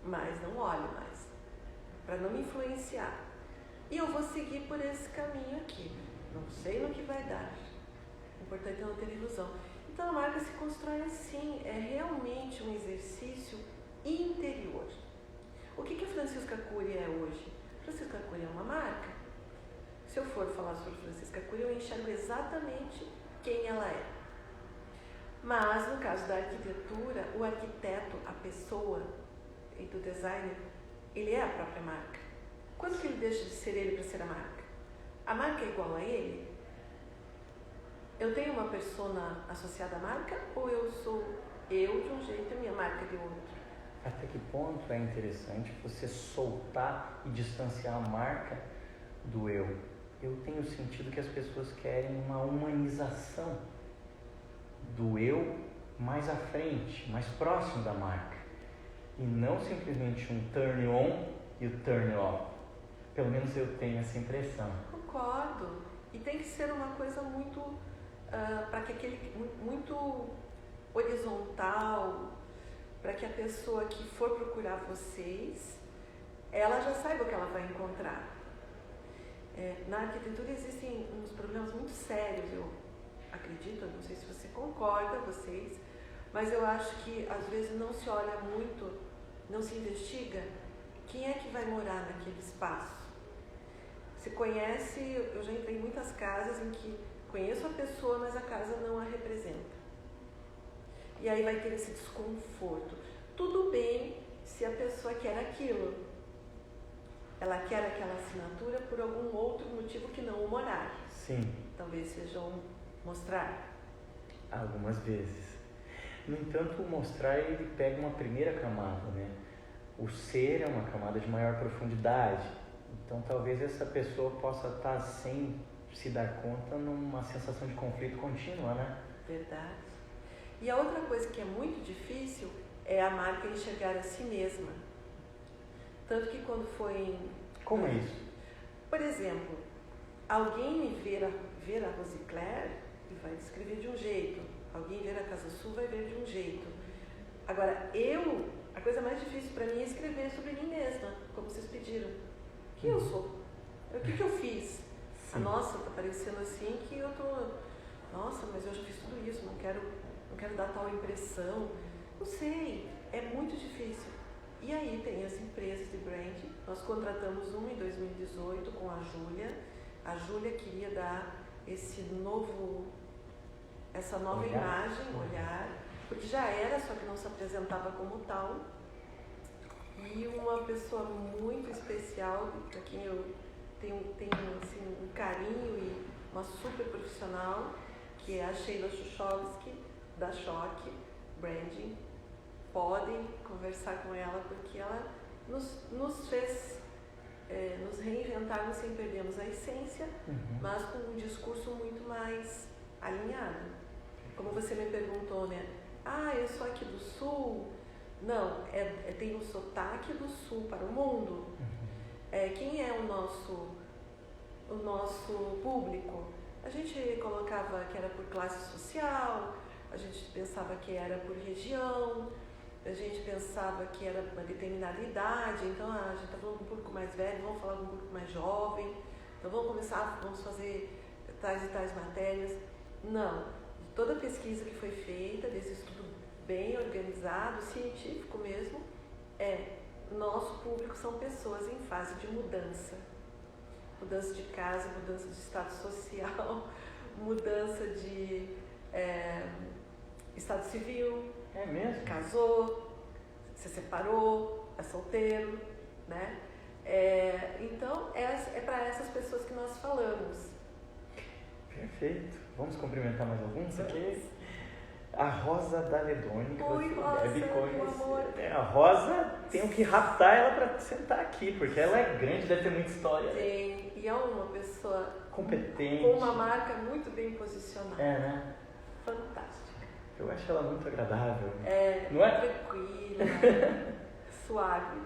Speaker 2: mas não olho mais. Para não me influenciar. E eu vou seguir por esse caminho aqui. Não sei no que vai dar. O importante é não ter ilusão. Então a marca se constrói assim. É realmente um exercício interior. O que a Francisca Cury é hoje? Francisca Cury é uma marca. Se eu for falar sobre Francisca Cury, eu enxergo exatamente quem ela é. Mas, no caso da arquitetura, o arquiteto, a pessoa e do designer, ele é a própria marca. Quando que ele deixa de ser ele para ser a marca? A marca é igual a ele? Eu tenho uma persona associada à marca ou eu sou eu de um jeito e a minha marca de outro?
Speaker 1: Até que ponto é interessante você soltar e distanciar a marca do eu? Eu tenho sentido que as pessoas querem uma humanização do eu mais à frente, mais próximo da marca. E não simplesmente um turn on e o turn off. Pelo menos eu tenho essa impressão.
Speaker 2: Concordo. E tem que ser uma coisa muito, muito horizontal, para que a pessoa que for procurar vocês, ela já saiba o que ela vai encontrar. Na arquitetura existem uns problemas muito sérios, eu acredito, não sei se você concorda, vocês, mas eu acho que às vezes não se olha muito, não se investiga quem é que vai morar naquele espaço. Você conhece, eu já entrei em muitas casas em que conheço a pessoa, mas a casa não a representa. E aí vai ter esse desconforto. Tudo bem se a pessoa quer aquilo. Ela quer aquela assinatura por algum outro motivo que não o morar.
Speaker 1: Sim.
Speaker 2: Talvez seja um mostrar.
Speaker 1: Algumas vezes. No entanto, o mostrar ele pega uma primeira camada, né? O ser é uma camada de maior profundidade. Então talvez essa pessoa possa estar sem se dar conta numa sensação de conflito contínua, né?
Speaker 2: Verdade. E a outra coisa que é muito difícil é a marca enxergar a si mesma. Tanto que quando foi...
Speaker 1: Como é isso?
Speaker 2: Por exemplo, alguém me ver a Rosicler e vai descrever de um jeito. Alguém ver a Casa Sul vai ver de um jeito. Agora, a coisa mais difícil para mim é escrever sobre mim mesma, como vocês pediram. Quem eu sou? O que eu fiz? Nossa, tá parecendo assim que eu tô... Nossa, mas eu já fiz tudo isso, não quero dar tal impressão. Não sei, é muito difícil. E aí tem as empresas de brand. Nós contratamos uma em 2018 com a Júlia. A Júlia queria dar essa nova imagem, olhar, porque já era, só que não se apresentava como tal. E uma pessoa muito especial, para quem eu tenho assim, um carinho e uma super profissional, que é a Sheila Chuchovski, da Choque Branding. Podem conversar com ela, porque ela nos fez nos reinventarmos sem perdermos a essência, mas com um discurso muito mais alinhado. Como você me perguntou, né? Eu sou aqui do Sul. Não, tem um sotaque do Sul para o mundo. Quem é o nosso público? A gente colocava que era por classe social, a gente pensava que era por região, a gente pensava que era uma determinada idade, então a gente está falando com um público mais velho, vamos falar com um público mais jovem, então vamos fazer tais e tais matérias. Não, toda a pesquisa que foi feita, desse estudo bem organizado, científico mesmo, nosso público são pessoas em fase de mudança. Mudança de casa, mudança de estado social, mudança de estado civil.
Speaker 1: É mesmo?
Speaker 2: Casou, se separou, é solteiro, né? Então, é para essas pessoas que nós falamos.
Speaker 1: Perfeito. Vamos cumprimentar mais alguns aqui? A Rosa Daledoni.
Speaker 2: Oi, Rosa, meu amor.
Speaker 1: A Rosa, tenho que raptar ela para sentar aqui, porque ela é grande, deve ter muita história.
Speaker 2: Tem, e é uma pessoa
Speaker 1: competente,
Speaker 2: com uma marca muito bem posicionada.
Speaker 1: né?
Speaker 2: fantástica.
Speaker 1: Eu acho ela muito agradável.
Speaker 2: Não é? Tranquila, suave.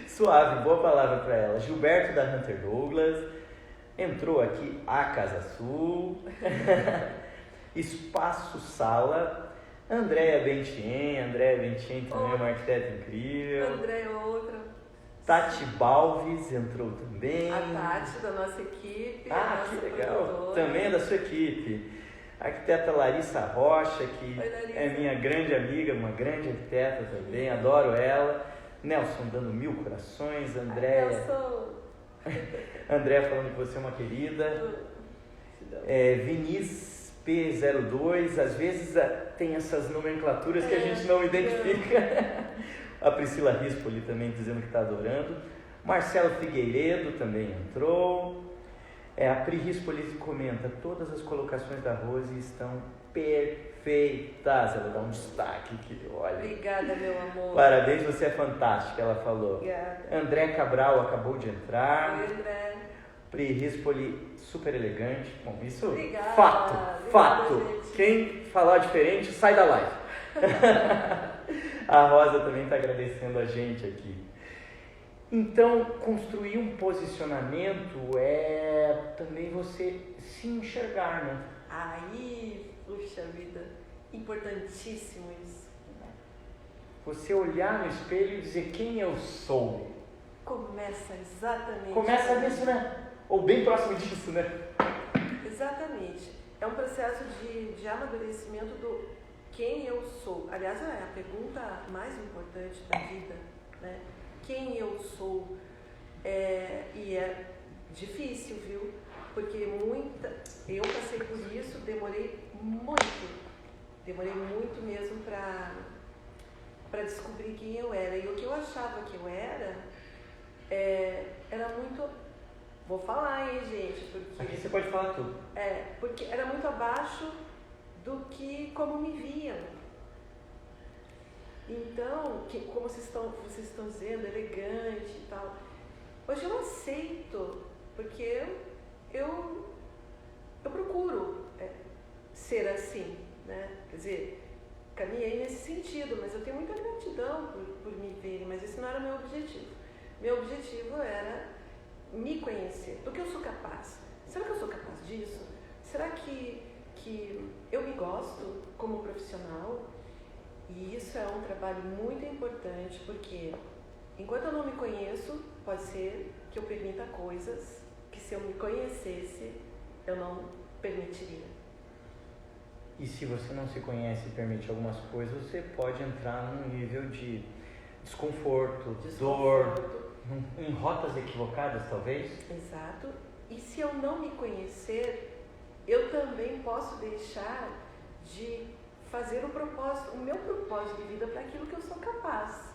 Speaker 1: Suave, boa palavra para ela. Gilberto da Hunter Douglas. Entrou aqui a Casa Sul. Espaço Sala. Andréa Bentien também é uma arquiteta incrível.
Speaker 2: Andréa outra.
Speaker 1: Tati Balves entrou também.
Speaker 2: A Tati da nossa equipe.
Speaker 1: Que legal.
Speaker 2: Produtora.
Speaker 1: Também é da sua equipe. A arquiteta Larissa Rocha, que
Speaker 2: Larissa.
Speaker 1: é minha grande amiga, uma grande arquiteta também, adoro ela. Nelson dando 1000 corações. Andréa. Andréa falando que você é uma querida. Vinícius P02, às vezes tem essas nomenclaturas que a gente não identifica. A Priscila Rispoli também dizendo que está adorando. Marcelo Figueiredo também entrou. A Pri Rispoli comenta: todas as colocações da Rose estão perfeitas. Ela dá um destaque aqui, olha.
Speaker 2: Obrigada, meu amor.
Speaker 1: Parabéns, você é fantástica, ela falou.
Speaker 2: Obrigada.
Speaker 1: André Cabral acabou de entrar.
Speaker 2: Oi, André.
Speaker 1: Pri Rispoli, super elegante. Bom, isso
Speaker 2: Obrigada.
Speaker 1: fato.
Speaker 2: Obrigada,
Speaker 1: Quem falar diferente, sai da live. A Rosa também está agradecendo a gente aqui. Então, construir um posicionamento é também você se enxergar, né?
Speaker 2: Aí, puxa vida, importantíssimo isso.
Speaker 1: Você olhar no espelho e dizer quem eu sou.
Speaker 2: Começa exatamente.
Speaker 1: Começa nisso, né? Ou bem próximo disso, né?
Speaker 2: Exatamente. É um processo de amadurecimento do quem eu sou. Aliás, é a pergunta mais importante da vida, né? Quem eu sou. E é difícil, viu? Porque eu passei por isso, demorei muito mesmo para descobrir quem eu era. E o que eu achava que eu era muito... Vou falar, hein, gente? Porque,
Speaker 1: aqui você pode falar tudo.
Speaker 2: Porque era muito abaixo do que como me viam. Então, como vocês estão dizendo, elegante e tal. Hoje eu aceito, porque eu procuro ser assim, né? Quer dizer, caminhei nesse sentido, mas eu tenho muita gratidão por me verem, mas esse não era o meu objetivo. Meu objetivo era me conhecer, do que eu sou capaz. Será que eu sou capaz disso? Será que eu me gosto como profissional? E isso é um trabalho muito importante, porque enquanto eu não me conheço, pode ser que eu permita coisas que, se eu me conhecesse, eu não permitiria.
Speaker 1: E se você não se conhece e permite algumas coisas, você pode entrar num nível de desconforto, dor, em rotas equivocadas, talvez?
Speaker 2: Exato. E se eu não me conhecer, eu também posso deixar de fazer o meu propósito de vida para aquilo que eu sou capaz.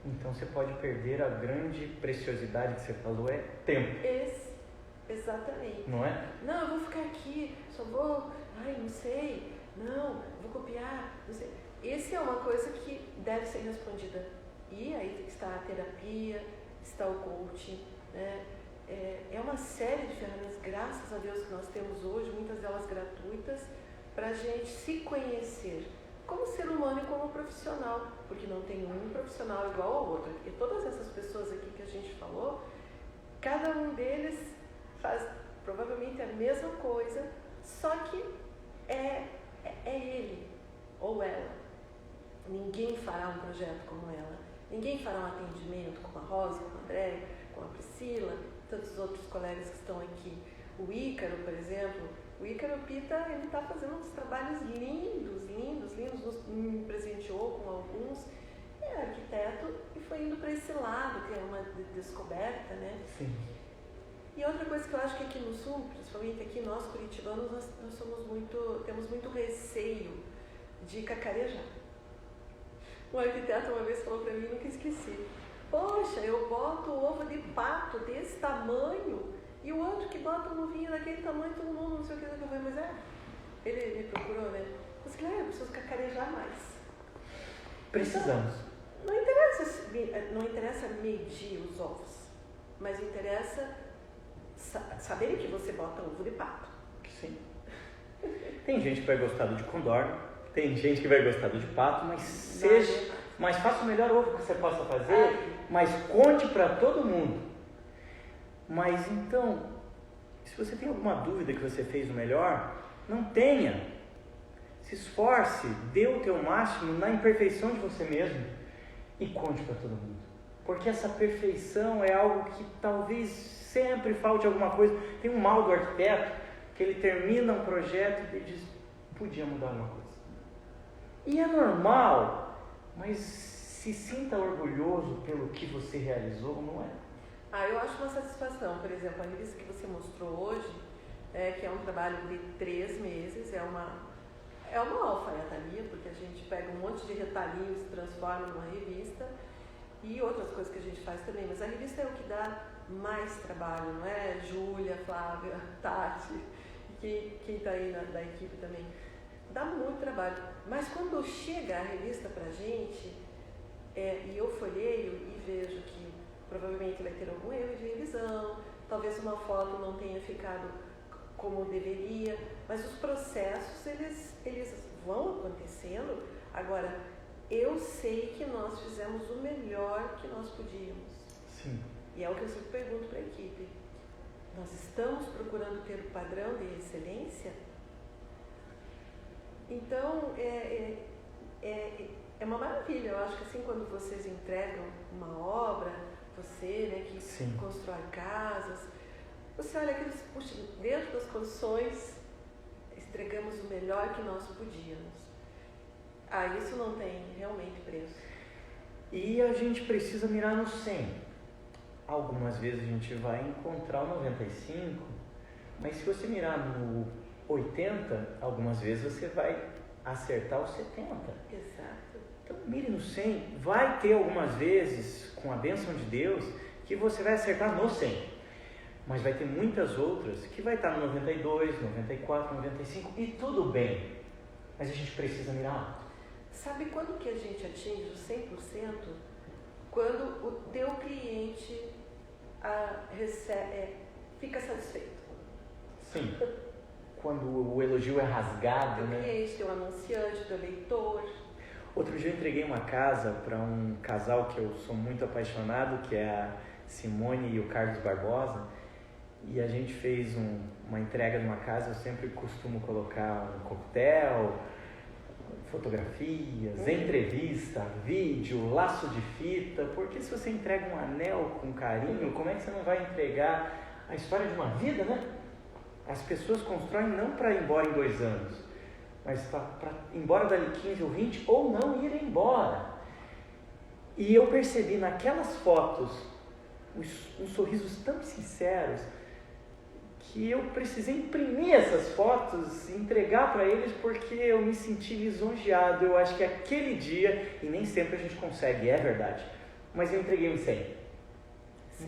Speaker 1: Então você pode perder a grande preciosidade que você falou, é tempo.
Speaker 2: Exatamente.
Speaker 1: Não é?
Speaker 2: Não, eu vou ficar aqui, só vou, não sei, não, vou copiar, não sei. Essa é uma coisa que deve ser respondida. E aí está a terapia, está o coaching, né? É uma série de ferramentas, graças a Deus, que nós temos hoje, muitas delas gratuitas, para a gente se conhecer como ser humano e como profissional, porque não tem um profissional igual ao outro. E todas essas pessoas aqui que a gente falou, cada um deles faz provavelmente a mesma coisa, só que é ele ou ela. Ninguém fará um projeto como ela. Ninguém fará um atendimento como a Rosa, como a Andréa, como a Priscila, tantos outros colegas que estão aqui. O Ícaro, por exemplo, o Ícaro Pita, ele está fazendo uns trabalhos lindos, me presenteou com alguns. É arquiteto e foi indo para esse lado, que é uma descoberta, né?
Speaker 1: Sim.
Speaker 2: E outra coisa que eu acho que aqui no Sul, principalmente aqui nós curitibanos, nós temos muito receio de cacarejar. Um arquiteto uma vez falou para mim, nunca esqueci: poxa, eu boto o ovo de pato desse tamanho e o outro que bota um ovinho daquele tamanho, todo mundo não sei o que. Eu falei, mas ele me procurou, né? Eu falei, eu preciso cacarejar mais.
Speaker 1: Precisamos.
Speaker 2: Então, não interessa medir os ovos, mas interessa saber que você bota ovo de pato.
Speaker 1: Sim. Tem gente que vai gostar do de condorno, tem gente que vai gostar do de pato, mas faça o melhor ovo que você possa fazer, mas conte para todo mundo. Mas então, se você tem alguma dúvida que você fez o melhor, não tenha. Se esforce, dê o teu máximo na imperfeição de você mesmo e conte para todo mundo. Porque essa perfeição é algo que talvez sempre falte alguma coisa. Tem um mal do arquiteto, que ele termina um projeto e diz, podia mudar alguma coisa. E é normal, mas se sinta orgulhoso pelo que você realizou, não é?
Speaker 2: Eu acho uma satisfação. Por exemplo, a revista que você mostrou hoje, que é um trabalho de 3 meses, é uma alfaiataria, porque a gente pega um monte de retalhinhos e transforma numa revista, e outras coisas que a gente faz também, mas a revista é o que dá mais trabalho, não é? Júlia, Flávia, Tati, quem está aí da equipe também, dá muito trabalho, mas quando chega a revista pra gente, e eu folheio e vejo que provavelmente vai ter algum erro de revisão, talvez uma foto não tenha ficado como deveria, mas os processos eles vão acontecendo. Agora, eu sei que nós fizemos o melhor que nós podíamos.
Speaker 1: Sim.
Speaker 2: E é o que eu sempre pergunto para a equipe. Nós estamos procurando ter o padrão de excelência? Então, é uma maravilha. Eu acho que assim, quando vocês entregam uma obra, você, né, que
Speaker 1: Sim.
Speaker 2: constrói casas, você olha aqueles, puxa, dentro das condições, entregamos o melhor que nós podíamos. Isso não tem realmente preço.
Speaker 1: E a gente precisa mirar no 100. Algumas vezes a gente vai encontrar o 95, mas se você mirar no 80, algumas vezes você vai acertar o 70.
Speaker 2: Exato.
Speaker 1: Então mire no 100. Vai ter algumas vezes, com a bênção de Deus, que você vai acertar no 100. Mas vai ter muitas outras que vai estar no 92, 94, 95 e tudo bem. Mas a gente precisa mirar alto.
Speaker 2: Sabe quando que a gente atinge o 100%? Quando o teu cliente fica satisfeito.
Speaker 1: Sim. Quando o elogio é rasgado,
Speaker 2: teu
Speaker 1: né?
Speaker 2: cliente, teu anunciante, teu leitor.
Speaker 1: Outro dia eu entreguei uma casa para um casal que eu sou muito apaixonado, que é a Simone e o Carlos Barbosa. E a gente fez uma entrega de uma casa. Eu sempre costumo colocar um coquetel, fotografias, entrevista, vídeo, laço de fita, porque se você entrega um anel com carinho, como é que você não vai entregar a história de uma vida, né? As pessoas constroem não para ir embora em 2 anos, mas para ir embora dali 15 ou 20 ou não ir embora. E eu percebi naquelas fotos uns sorrisos tão sinceros que eu precisei imprimir essas fotos e entregar para eles, porque eu me senti lisonjeado. Eu acho que aquele dia, e nem sempre a gente consegue, é verdade, mas eu entreguei um 100.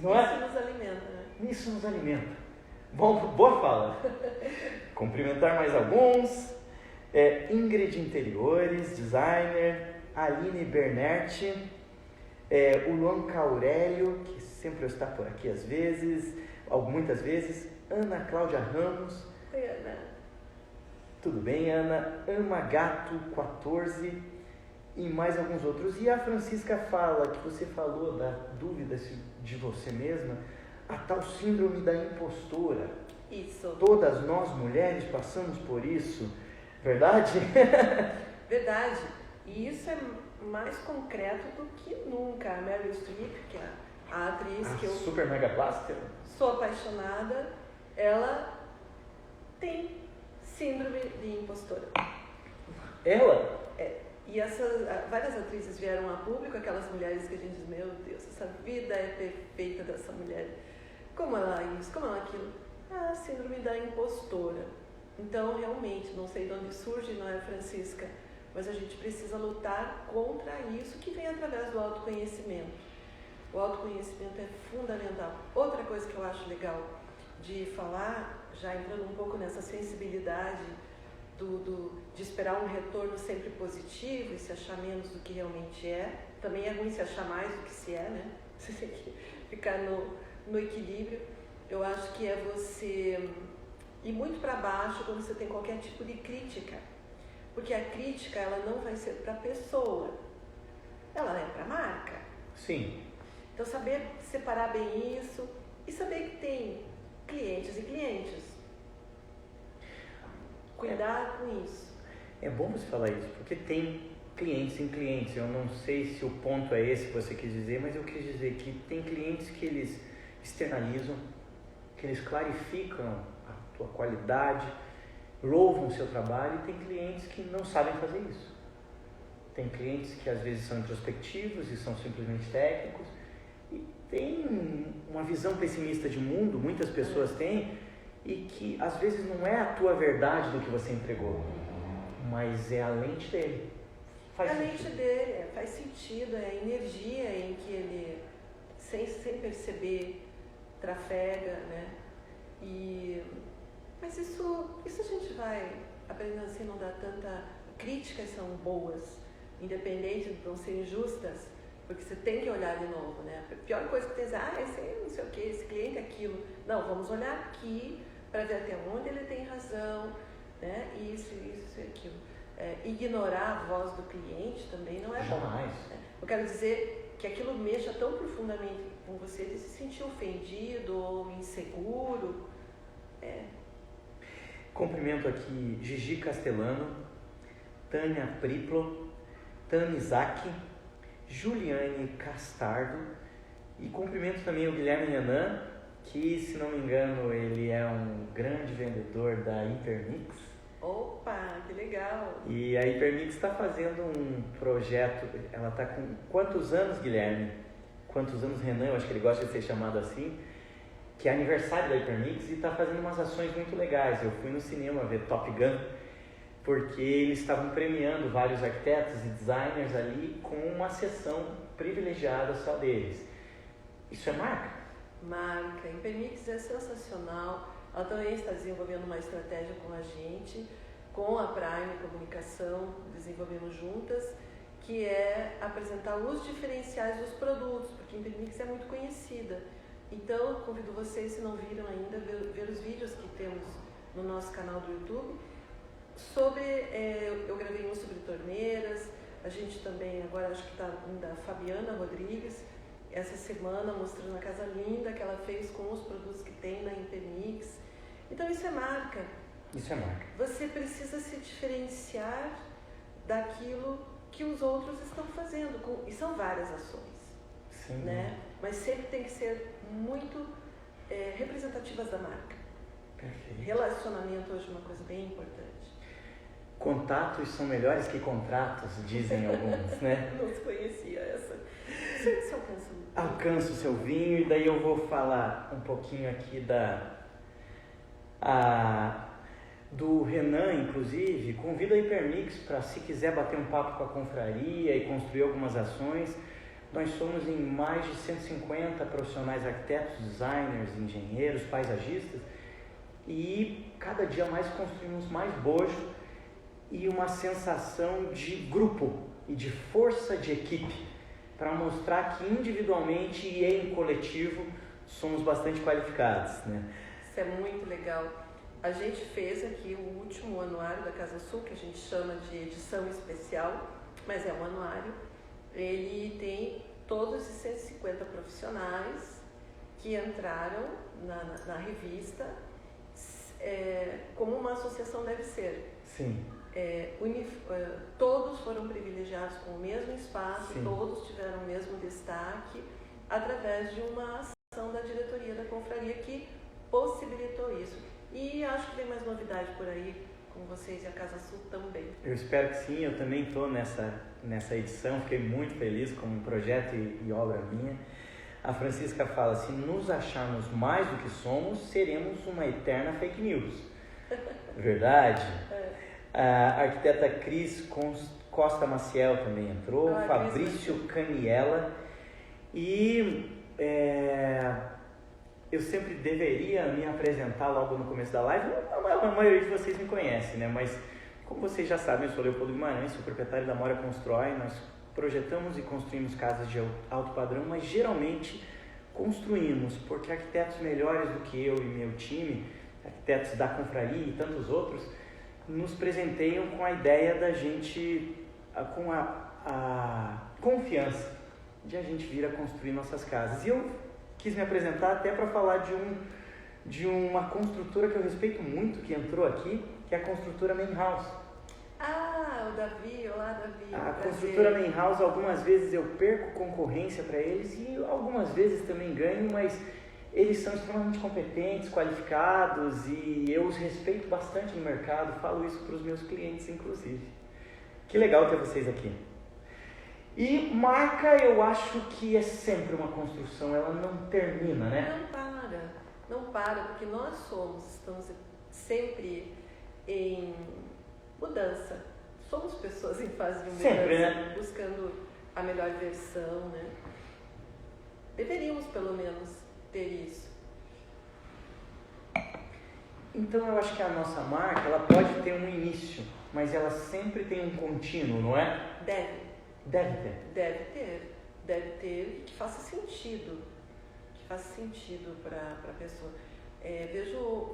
Speaker 1: Não é?
Speaker 2: Isso nos alimenta, né?
Speaker 1: Isso nos alimenta. Bom, boa fala. Cumprimentar mais alguns. Ingrid Interiores, designer, Aline Bernerti, o Luan Aurélio, que sempre está por aqui às vezes, muitas vezes, Ana Cláudia Ramos.
Speaker 2: Oi, Ana.
Speaker 1: Tudo bem, Ana? Ama Gato 14 e mais alguns outros. E a Francisca fala que você falou da dúvida de você mesma, a tal síndrome da impostora.
Speaker 2: Isso.
Speaker 1: Todas nós mulheres passamos por isso, verdade?
Speaker 2: Verdade. E isso é mais concreto do que nunca. A Meryl Streep, que é a atriz que eu
Speaker 1: super mega plástica,
Speaker 2: sou apaixonada, ela tem síndrome de impostora.
Speaker 1: Ela?
Speaker 2: E várias atrizes vieram a público, aquelas mulheres que a gente diz, meu Deus, essa vida é perfeita dessa mulher. Como ela isso, como ela aquilo. A síndrome da impostora. Então, realmente, não sei de onde surge, não é, Francisca? Mas a gente precisa lutar contra isso que vem através do autoconhecimento. O autoconhecimento é fundamental. Outra coisa que eu acho legal de falar, já entrando um pouco nessa sensibilidade de esperar um retorno sempre positivo e se achar menos do que realmente é. Também é ruim se achar mais do que se é, né? Você tem que ficar no equilíbrio. Eu acho que é você e muito para baixo quando você tem qualquer tipo de crítica. Porque a crítica, ela não vai ser para a pessoa, ela é para a marca.
Speaker 1: Sim.
Speaker 2: Então, saber separar bem isso e saber que tem clientes e clientes. Cuidar com isso.
Speaker 1: É bom você falar isso, porque tem clientes em clientes. Eu não sei se o ponto é esse que você quis dizer, mas eu quis dizer que tem clientes que eles externalizam, que eles clarificam a tua qualidade, louvam o seu trabalho, e tem clientes que não sabem fazer isso. Tem clientes que às vezes são introspectivos e são simplesmente técnicos, e tem uma visão pessimista de mundo, muitas pessoas têm, e que às vezes não é a tua verdade do que você entregou, mas é a lente dele.
Speaker 2: A lente dele, faz sentido, é a energia em que ele, sem perceber, trafega, né? Mas isso a gente vai aprendendo assim, não dá tanta... Críticas são boas, independente de não serem justas, porque você tem que olhar de novo, né? A pior coisa que tem é esse não sei o que, esse cliente é aquilo. Não, vamos olhar aqui para ver até onde ele tem razão, né? Isso e aquilo. Ignorar a voz do cliente também não é bom.
Speaker 1: Jamais.
Speaker 2: Né? Eu quero dizer que aquilo mexa tão profundamente com você de se sentir ofendido ou inseguro.
Speaker 1: Cumprimento aqui Gigi Castellano, Tânia Priplo, Tânia Isaac, Juliane Castardo, e cumprimento também o Guilherme Renan, que, se não me engano, ele é um grande vendedor da Hypermix.
Speaker 2: Opa, que legal!
Speaker 1: E a Hypermix está fazendo um projeto, ela está com quantos anos, Guilherme? Quantos anos, Renan? Eu acho que ele gosta de ser chamado assim, que é aniversário da Hypermix, e está fazendo umas ações muito legais. Eu fui no cinema ver Top Gun, porque eles estavam premiando vários arquitetos e designers ali com uma sessão privilegiada só deles. Isso é marca?
Speaker 2: Marca. A Hypermix é sensacional. Ela também está desenvolvendo uma estratégia com a gente, com a Prime Comunicação, desenvolvemos juntas, que é apresentar os diferenciais dos produtos, porque a Hypermix é muito conhecida. Então, convido vocês, se não viram ainda, ver os vídeos que temos no nosso canal do YouTube. Eu gravei um sobre torneiras, a gente também, agora acho que está da Fabiana Rodrigues, essa semana mostrando a casa linda que ela fez com os produtos que tem na Hypermix. Então isso é marca.
Speaker 1: Isso é marca.
Speaker 2: Você precisa se diferenciar daquilo que os outros estão fazendo, e são várias ações.
Speaker 1: Sim.
Speaker 2: Né? Mas sempre tem que ser muito representativas da marca.
Speaker 1: Perfeito.
Speaker 2: Relacionamento hoje é uma coisa bem importante.
Speaker 1: Contatos são melhores que contratos, dizem alguns, né?
Speaker 2: Não se conhecia essa. Você alcança um...
Speaker 1: Alcanço o seu vinho, e daí eu vou falar um pouquinho aqui do Renan, inclusive. Convido a Hypermix para, se quiser bater um papo com a confraria e construir algumas ações. Nós somos em mais de 150 profissionais, arquitetos, designers, engenheiros, paisagistas, e cada dia mais construímos mais bojo e uma sensação de grupo e de força de equipe, para mostrar que individualmente e em coletivo somos bastante qualificados, né?
Speaker 2: Isso é muito legal. A gente fez aqui o último anuário da Casa Sul, que a gente chama de edição especial, mas é um anuário. Ele tem todos esses 150 profissionais que entraram na revista, como uma associação deve ser.
Speaker 1: Sim.
Speaker 2: Todos foram privilegiados com o mesmo espaço,
Speaker 1: Sim.
Speaker 2: Todos tiveram o mesmo destaque, através de uma ação da diretoria da confraria que possibilitou isso. E acho que tem mais novidade por aí com vocês e a Casa Sul também.
Speaker 1: Eu espero que sim, eu também estou nessa edição, fiquei muito feliz com um projeto e obra minha. A Francisca fala, se nos acharmos mais do que somos, seremos uma eterna fake news. Verdade? A arquiteta Cris Costa Maciel também entrou, Fabrício Caniela, e eu sempre deveria me apresentar logo no começo da live. A maioria de vocês me conhece, né? Mas como vocês já sabem, eu sou Leopoldo Guimarães, sou proprietário da Mora Constrói. Nós projetamos e construímos casas de alto padrão, mas geralmente construímos porque arquitetos melhores do que eu e meu time, arquitetos da confraria e tantos outros, nos presenteiam com a ideia da gente, com a confiança de a gente vir a construir nossas casas. E eu quis me apresentar até para falar de uma construtora que eu respeito muito, que entrou aqui, que é a construtora Main House.
Speaker 2: Ah, o Davi, olá Davi.
Speaker 1: A construtora Main House, algumas vezes eu perco concorrência para eles e algumas vezes também ganho, mas eles são extremamente competentes, qualificados e eu os respeito bastante no mercado, falo isso para os meus clientes inclusive. Que legal ter vocês aqui. E marca, eu acho que é sempre uma construção, ela não termina, né?
Speaker 2: Não para, porque nós estamos sempre em mudança. Somos pessoas em fase de mudança,
Speaker 1: sempre, né?
Speaker 2: Buscando a melhor versão, né? Deveríamos, pelo menos, ter isso.
Speaker 1: Então, eu acho que a nossa marca, ela pode ter um início, mas ela sempre tem um contínuo, não é?
Speaker 2: Deve ter que faça sentido. Para a pessoa.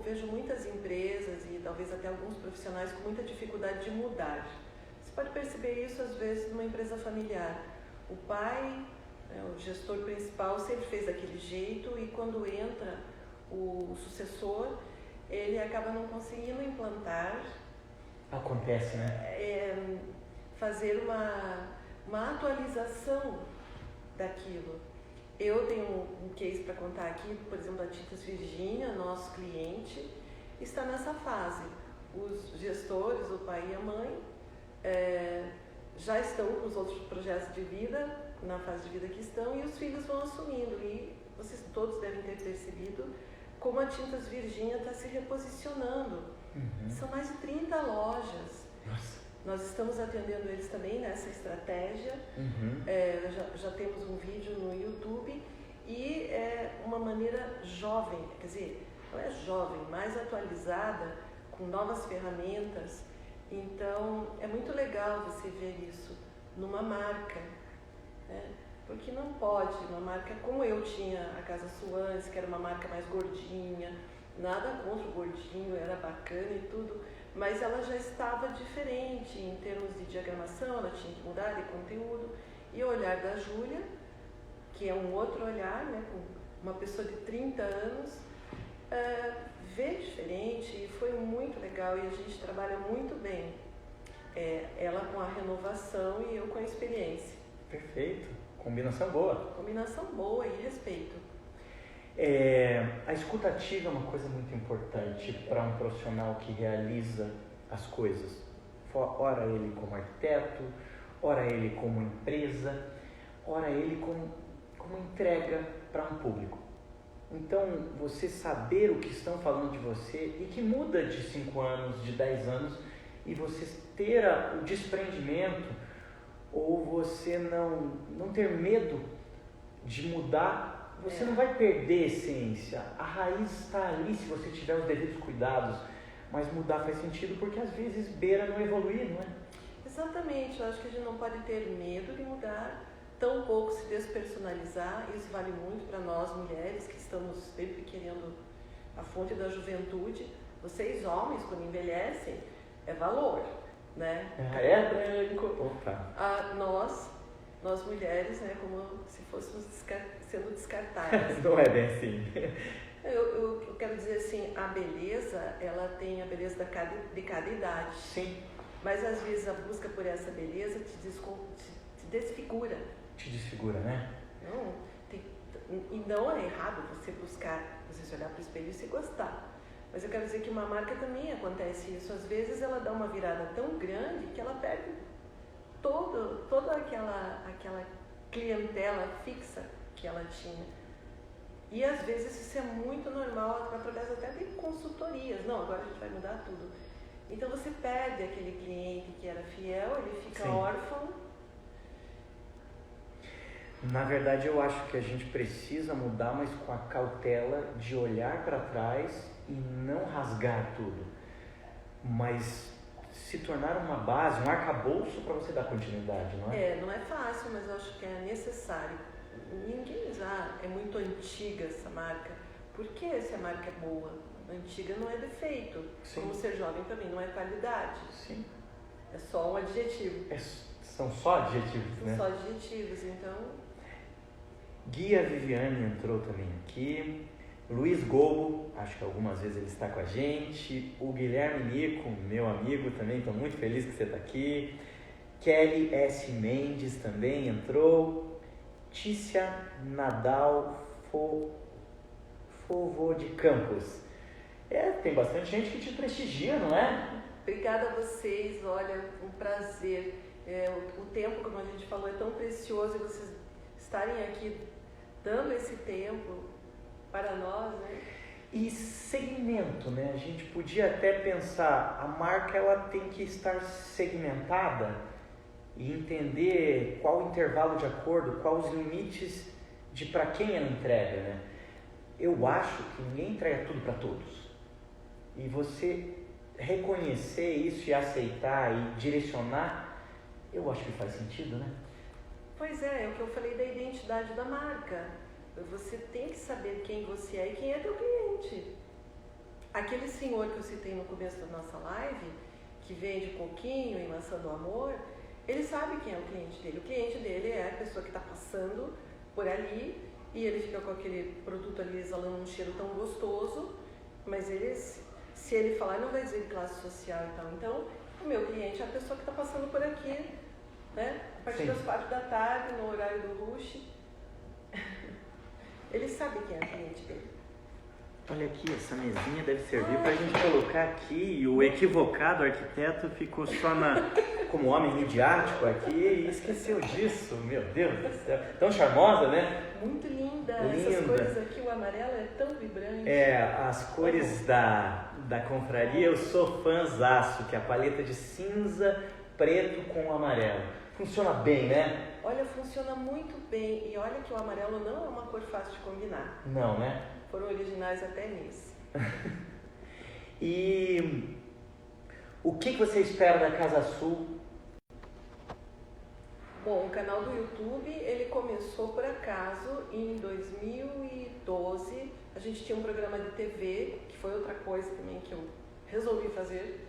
Speaker 2: Vejo muitas empresas e talvez até alguns profissionais com muita dificuldade de mudar. Você pode perceber isso às vezes numa empresa familiar. O pai, o gestor principal, sempre fez daquele jeito e quando entra o sucessor, ele acaba não conseguindo implantar.
Speaker 1: Acontece, né?
Speaker 2: Fazer uma atualização daquilo. Eu tenho um case para contar aqui, por exemplo, a Tintas Virgínia, nosso cliente, está nessa fase. Os gestores, o pai e a mãe, já estão com os outros projetos de vida, na fase de vida que estão, e os filhos vão assumindo. E vocês todos devem ter percebido como a Tintas Virgínia está se reposicionando.
Speaker 1: Uhum.
Speaker 2: São mais de 30 lojas.
Speaker 1: Nossa.
Speaker 2: Nós estamos atendendo eles também nessa estratégia.
Speaker 1: Uhum.
Speaker 2: Já temos um vídeo no YouTube e é uma maneira jovem, quer dizer, não é jovem, mais atualizada, com novas ferramentas. Então, é muito legal você ver isso numa marca, né? Porque não pode, uma marca como eu tinha a Casa Suantes, que era uma marca mais gordinha, nada contra o gordinho, era bacana e tudo, mas ela já estava diferente em termos de diagramação, ela tinha que mudar de conteúdo. E o olhar da Júlia, que é um outro olhar, né, com uma pessoa de 30 anos, vê diferente e foi muito legal e a gente trabalha muito bem. Ela com a renovação e eu com a experiência.
Speaker 1: Perfeito, combinação boa.
Speaker 2: Combinação boa e respeito.
Speaker 1: A escutativa é uma coisa muito importante para um profissional que realiza as coisas. Ora ele como arquiteto, ora ele como empresa, ora ele como entrega para um público. Então, você saber o que estão falando de você e que muda de 5 anos, de 10 anos, e você ter o desprendimento ou você não ter medo de mudar. Você não vai perder a essência, a raiz está ali se você tiver os devidos cuidados, mas mudar faz sentido porque às vezes beira não evoluir, não é?
Speaker 2: Exatamente, eu acho que a gente não pode ter medo de mudar, tampouco se despersonalizar. Isso vale muito para nós mulheres que estamos sempre querendo a fonte da juventude. Vocês homens, quando envelhecem, é valor, né?
Speaker 1: É branco. Opa.
Speaker 2: Nós mulheres, né, como se fôssemos sendo descartáveis.
Speaker 1: Não é bem assim.
Speaker 2: Eu quero dizer assim, a beleza, ela tem a beleza de cada idade.
Speaker 1: Sim.
Speaker 2: Mas às vezes a busca por essa beleza te desfigura.
Speaker 1: Te desfigura, né?
Speaker 2: E não é errado você se olhar para o espelho e se gostar. Mas eu quero dizer que uma marca também acontece isso. Às vezes ela dá uma virada tão grande que ela perde toda aquela clientela fixa que ela tinha. E às vezes isso é muito normal, através até de consultorias. Não, agora a gente vai mudar tudo. Então você perde aquele cliente que era fiel, ele fica
Speaker 1: Sim.
Speaker 2: órfão.
Speaker 1: Na verdade, eu acho que a gente precisa mudar, mas com a cautela de olhar para trás e não rasgar tudo, mas se tornar uma base, um arcabouço para você dar continuidade, não é?
Speaker 2: Não é fácil, mas eu acho que é necessário. Ninguém é muito antiga essa marca. Por que se a marca é boa? Antiga não é defeito.
Speaker 1: Sim.
Speaker 2: Como ser jovem também não é qualidade.
Speaker 1: Sim.
Speaker 2: É só um adjetivo.
Speaker 1: São só adjetivos,
Speaker 2: São
Speaker 1: né?
Speaker 2: só adjetivos, então...
Speaker 1: Guia Viviane entrou também aqui. Luiz Gobo, acho que algumas vezes ele está com a gente. O Guilherme Nico, meu amigo também, estou muito feliz que você está aqui. Kelly S. Mendes também entrou. Tícia Nadal Fovo de Campos. Tem bastante gente que te prestigia, não é?
Speaker 2: Obrigada a vocês, olha, um prazer. O tempo, como a gente falou, é tão precioso e vocês estarem aqui dando esse tempo para nós, né?
Speaker 1: E segmento, né? A gente podia até pensar, a marca ela tem que estar segmentada e entender qual o intervalo de acordo, quais os limites de para quem ela entrega, né? Eu acho que ninguém entrega tudo para todos. E você reconhecer isso e aceitar e direcionar, eu acho que faz sentido, né?
Speaker 2: Pois é o que eu falei da identidade da marca. Você tem que saber quem você é e quem é teu cliente. Aquele senhor que eu citei no começo da nossa live, que vende coquinho e maçã do amor, ele sabe quem é o cliente dele. O cliente dele é a pessoa que está passando por ali e ele fica com aquele produto ali exalando um cheiro tão gostoso, mas se ele falar, não vai dizer de classe social e tal. Então, o meu cliente é a pessoa que está passando por aqui, né? A partir
Speaker 1: Sim.
Speaker 2: das 4 da tarde, no horário do rush. Ele sabe quem é o cliente dele.
Speaker 1: Olha aqui, essa mesinha deve servir para a gente colocar aqui, e o equivocado arquiteto ficou só como homem midiático aqui e esqueceu disso, meu Deus do céu. Tão charmosa, né?
Speaker 2: Muito linda.
Speaker 1: Linda.
Speaker 2: Essas cores aqui, o amarelo é tão vibrante.
Speaker 1: As cores da confraria, eu sou fãzaço, que é a paleta de cinza, preto com amarelo. Funciona bem, né?
Speaker 2: Olha, funciona muito bem. E olha que o amarelo não é uma cor fácil de combinar.
Speaker 1: Não, né?
Speaker 2: Foram originais até nisso.
Speaker 1: E o que você espera da Casa Sul?
Speaker 2: Bom, o canal do YouTube, ele começou por acaso em 2012. A gente tinha um programa de TV, que foi outra coisa também que eu resolvi fazer.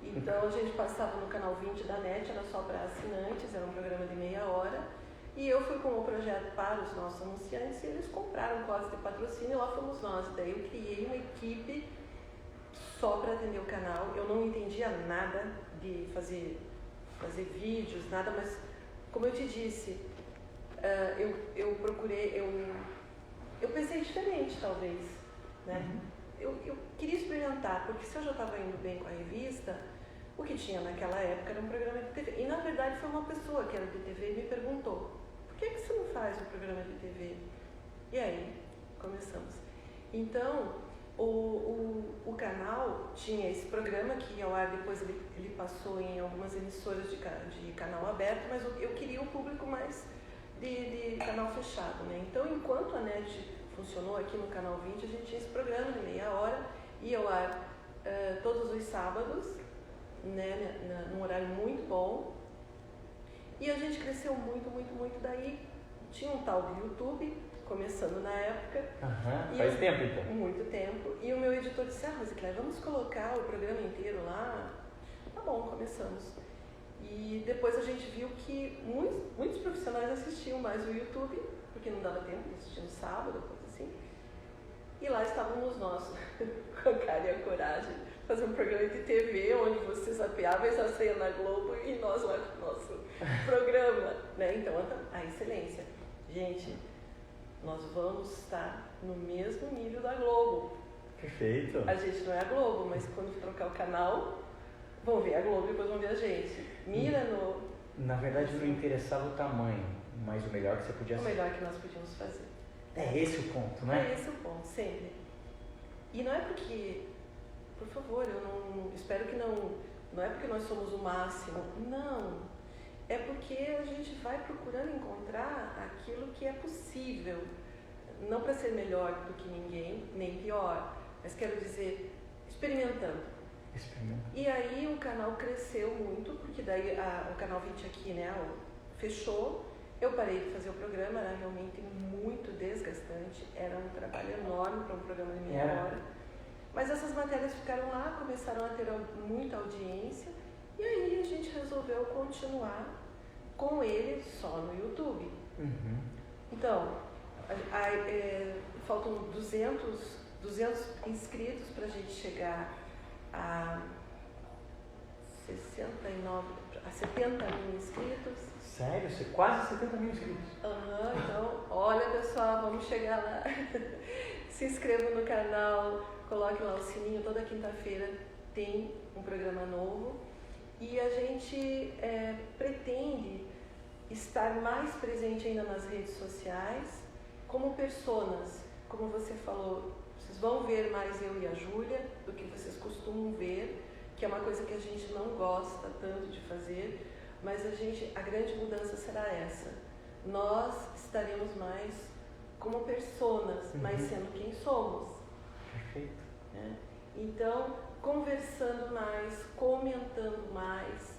Speaker 2: Então a gente passava no canal 20 da NET, era só para assinantes, era um programa de meia hora. E eu fui com o projeto para os nossos anunciantes e eles compraram código de patrocínio e lá fomos nós. Daí eu criei uma equipe só para atender o canal. Eu não entendia nada de fazer vídeos, nada, mas como eu te disse, eu procurei, eu pensei diferente talvez, né? Eu queria experimentar, porque se eu já estava indo bem com a revista, o que tinha naquela época era um programa de TV. E na verdade foi uma pessoa que era de TV e me perguntou, por que você não faz um programa de TV? E aí, começamos. Então, o canal tinha esse programa que ia ao ar, depois ele passou em algumas emissoras de canal aberto, mas eu queria um público mais de canal fechado, né? Então, enquanto a NET funcionou aqui no Canal 20, a gente tinha esse programa de meia hora, ia ao ar todos os sábados, né, num horário muito bom, e a gente cresceu muito, muito, muito. Daí tinha um tal do YouTube, começando na época.
Speaker 1: Faz tempo então?
Speaker 2: Muito tempo. E o meu editor disse, Rosicléia, vamos colocar o programa inteiro lá? Tá bom, começamos. E depois a gente viu que muitos profissionais assistiam mais o YouTube, porque não dava tempo de assistir no sábado, coisa assim. E lá estávamos nós, com a cara e a coragem, fazer um programa de TV onde você zapeava e já saía na Globo e nós lá com o nosso programa, né? Então, a excelência. Gente, nós vamos estar no mesmo nível da Globo.
Speaker 1: Perfeito.
Speaker 2: A gente não é a Globo, mas quando trocar o canal, vão ver a Globo e depois vão ver a gente. Mira no...
Speaker 1: Na verdade, não interessava o tamanho, mas o melhor que você podia
Speaker 2: O
Speaker 1: ser.
Speaker 2: melhor que nós podíamos fazer.
Speaker 1: É esse o ponto, né?
Speaker 2: É esse o ponto, sempre. E não é porque, por favor, eu não espero que não é porque nós somos o máximo, não. É porque a gente vai procurando encontrar aquilo que é possível. Não para ser melhor do que ninguém, nem pior, mas quero dizer, experimentando. E aí o canal cresceu muito, porque daí o canal 20 aqui, né, fechou. Eu parei de fazer o programa, era realmente muito desgastante, era um trabalho enorme para um programa de meia hora. Mas essas matérias ficaram lá, começaram a ter muita audiência, e aí a gente resolveu continuar com ele só no YouTube. Então, faltam 200 inscritos para a gente chegar a 70 mil inscritos.
Speaker 1: Sério? Você quase 70 mil inscritos?
Speaker 2: Então, olha pessoal, vamos chegar lá. Se inscreva no canal, coloque lá o sininho, toda quinta-feira tem um programa novo. E a gente pretende estar mais presente ainda nas redes sociais, como personas, como você falou, vocês vão ver mais eu e a Júlia do que vocês costumam ver, que é uma coisa que a gente não gosta tanto de fazer, mas a grande mudança será essa. Nós estaremos mais como personas, mas sendo quem somos.
Speaker 1: Perfeito.
Speaker 2: Então, conversando mais, comentando mais,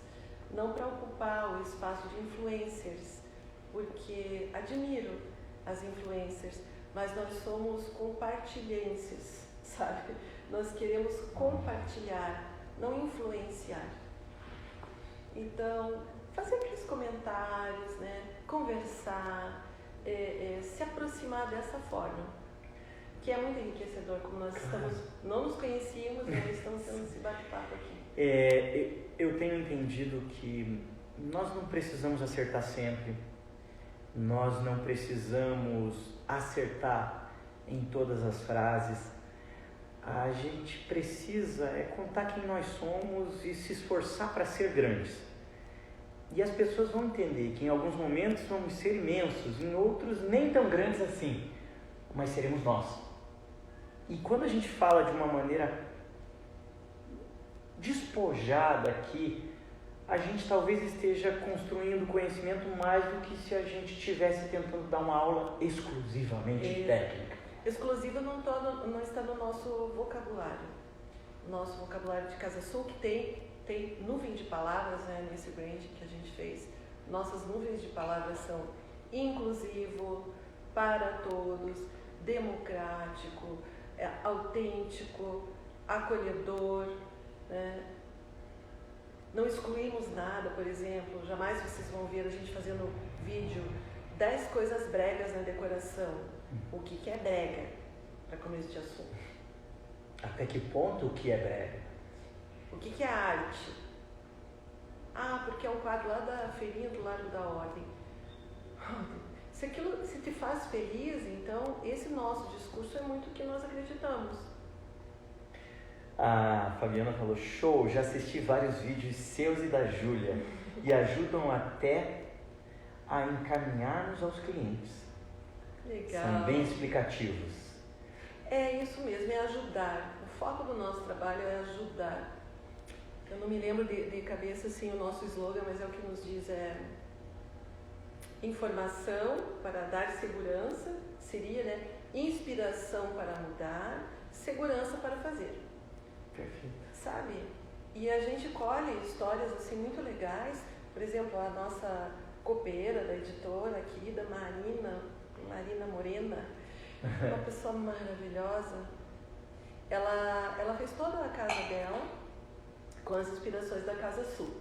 Speaker 2: não para ocupar o espaço de influencers, porque admiro as influencers, mas nós somos compartilhenses, sabe? Nós queremos compartilhar, não influenciar. Então, fazer aqueles comentários, né? Conversar, se aproximar dessa forma, que é muito enriquecedor, como nós não nos conhecíamos, mas estamos tendo esse bate-papo aqui.
Speaker 1: Eu tenho entendido que nós não precisamos acertar sempre, nós não precisamos acertar em todas as frases. A gente precisa contar quem nós somos e se esforçar para ser grandes. E as pessoas vão entender que em alguns momentos vamos ser imensos, em outros nem tão grandes assim, mas seremos nós. E quando a gente fala de uma maneira despojada aqui, a gente talvez esteja construindo conhecimento mais do que se a gente estivesse tentando dar uma aula exclusivamente técnica.
Speaker 2: Exclusiva não está no nosso vocabulário. Nosso vocabulário de Casa Sul, que tem nuvem de palavras, né, nesse brand que a gente fez. Nossas nuvens de palavras são inclusivo, para todos, democrático, autêntico, acolhedor, né? Não excluímos nada, por exemplo, jamais vocês vão ver a gente fazendo vídeo 10 coisas bregas na decoração. O que é brega, para começo de assunto?
Speaker 1: Até que ponto o que é brega?
Speaker 2: O que é arte? Porque é um quadro lá da feirinha do Largo da Ordem. Se aquilo se te faz feliz, então esse nosso discurso é muito o que nós acreditamos.
Speaker 1: A Fabiana falou, show, já assisti vários vídeos seus e da Júlia e ajudam até a encaminhar-nos aos clientes.
Speaker 2: Legal.
Speaker 1: São bem explicativos.
Speaker 2: É isso mesmo, é ajudar. O foco do nosso trabalho é ajudar. Eu não me lembro de cabeça assim o nosso slogan, mas é o que nos diz, informação para dar segurança, seria, né? Inspiração para mudar, segurança para fazer.
Speaker 1: Perfeito.
Speaker 2: Sabe? E a gente colhe histórias assim muito legais. Por exemplo, a nossa copeira da editora aqui, da Marina Morena, uma pessoa maravilhosa. Ela fez toda a casa dela com as inspirações da Casa Sul.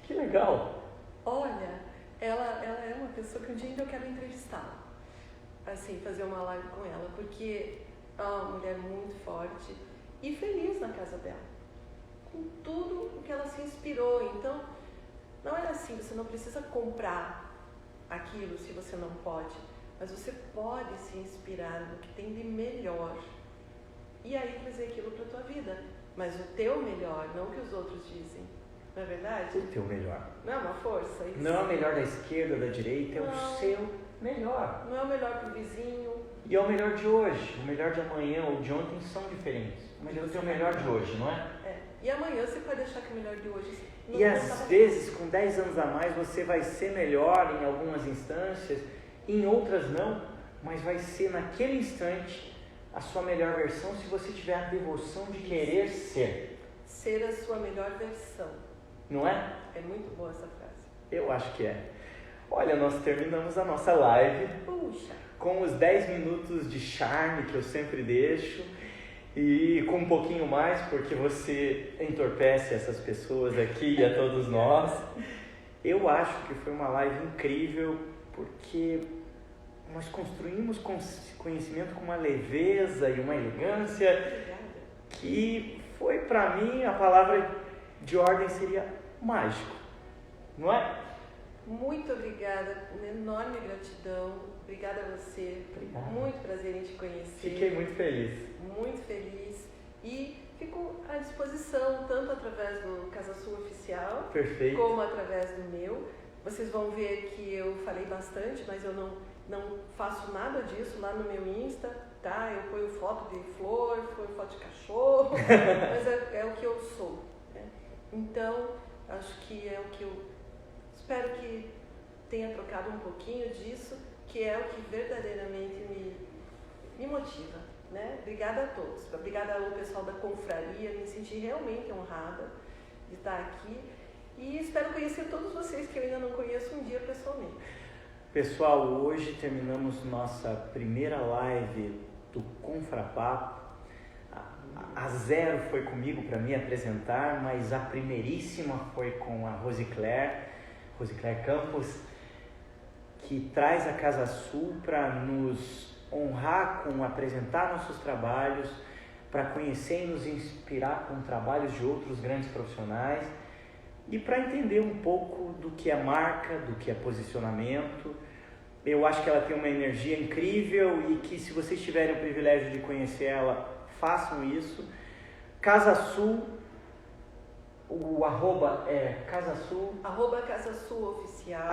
Speaker 1: Que legal!
Speaker 2: Olha, ela é uma pessoa que um dia ainda eu quero entrevistá-la. Assim, fazer uma live com ela, porque é uma mulher muito forte e feliz na casa dela, com tudo o que ela se inspirou. Então, não é assim, você não precisa comprar aquilo se você não pode, mas você pode se inspirar no que tem de melhor e aí trazer aquilo para a tua vida, mas o teu melhor, não o que os outros dizem, não é verdade?
Speaker 1: O teu melhor.
Speaker 2: Não é uma força? Isso?
Speaker 1: Não é o melhor da esquerda, da direita,
Speaker 2: não.
Speaker 1: É o seu melhor.
Speaker 2: Não é o melhor para o vizinho.
Speaker 1: E é o melhor de hoje, o melhor de amanhã ou de ontem são diferentes, mas é o teu melhor de hoje, não é?
Speaker 2: E amanhã você pode achar que o melhor de hoje...
Speaker 1: E às vezes, com 10 anos a mais, você vai ser melhor em algumas instâncias, em outras não, mas vai ser naquele instante a sua melhor versão se você tiver a devoção de querer ser.
Speaker 2: Ser a sua melhor versão.
Speaker 1: Não é?
Speaker 2: É muito boa essa frase.
Speaker 1: Eu acho que é. Olha, nós terminamos a nossa live.
Speaker 2: Puxa!
Speaker 1: Com os 10 minutos de charme que eu sempre deixo. E com um pouquinho mais, porque você entorpece essas pessoas aqui e a todos nós. Eu acho que foi uma live incrível, porque nós construímos conhecimento com uma leveza e uma elegância.
Speaker 2: Obrigada.
Speaker 1: Que foi, para mim, a palavra de ordem seria mágico, não é?
Speaker 2: Muito obrigada, uma enorme gratidão. Obrigada a você.
Speaker 1: Obrigado.
Speaker 2: Muito prazer em te conhecer.
Speaker 1: Fiquei muito feliz.
Speaker 2: Muito feliz. E fico à disposição, tanto através do Casa Sul Oficial,
Speaker 1: Perfeito.
Speaker 2: como através do meu. Vocês vão ver que eu falei bastante, mas eu não faço nada disso lá no meu Insta, tá? Eu ponho foto de flor, ponho foto de cachorro, mas é o que eu sou, né? Então, acho que é o que eu espero que tenha trocado um pouquinho disso, que é o que verdadeiramente me motiva, né? Obrigada a todos, obrigada ao pessoal da confraria, me senti realmente honrada de estar aqui e espero conhecer todos vocês que eu ainda não conheço um dia pessoalmente.
Speaker 1: Pessoal, hoje terminamos nossa primeira live do Confrapapo. A zero foi comigo para me apresentar, mas a primeiríssima foi com a Rosicler Campos, que traz a Casa Sul para nos honrar com apresentar nossos trabalhos, para conhecer e nos inspirar com trabalhos de outros grandes profissionais e para entender um pouco do que é marca, do que é posicionamento. Eu acho que ela tem uma energia incrível e que, se vocês tiverem o privilégio de conhecer ela, façam isso. Casa Sul, o arroba é Casa Sul.
Speaker 2: Casa Sul Oficial.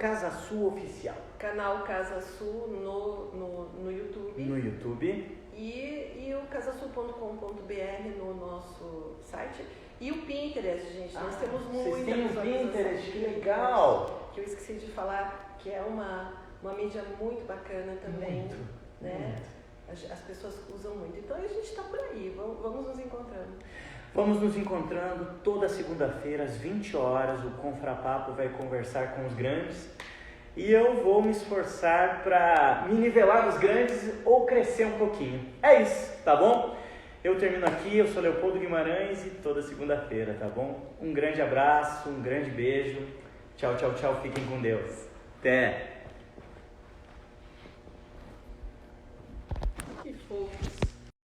Speaker 1: Casa Sul Oficial.
Speaker 2: Canal Casa Sul no YouTube.
Speaker 1: No YouTube.
Speaker 2: E o casasul.com.br no nosso site. E o Pinterest, gente. Nós temos muita
Speaker 1: Vocês têm o
Speaker 2: visualização.
Speaker 1: Pinterest, que legal!
Speaker 2: Que eu esqueci de falar, que é uma mídia muito bacana também.
Speaker 1: Muito,
Speaker 2: né?
Speaker 1: muito.
Speaker 2: As pessoas usam muito. Então a gente está por aí, vamos nos encontrando.
Speaker 1: Vamos nos encontrando toda segunda-feira às 20 horas. O Confrapapo vai conversar com os grandes. E eu vou me esforçar para me nivelar nos grandes ou crescer um pouquinho. É isso, tá bom? Eu termino aqui, eu sou Leopoldo Guimarães e toda segunda-feira, tá bom? Um grande abraço, um grande beijo. Tchau, tchau, tchau. Fiquem com Deus. Até!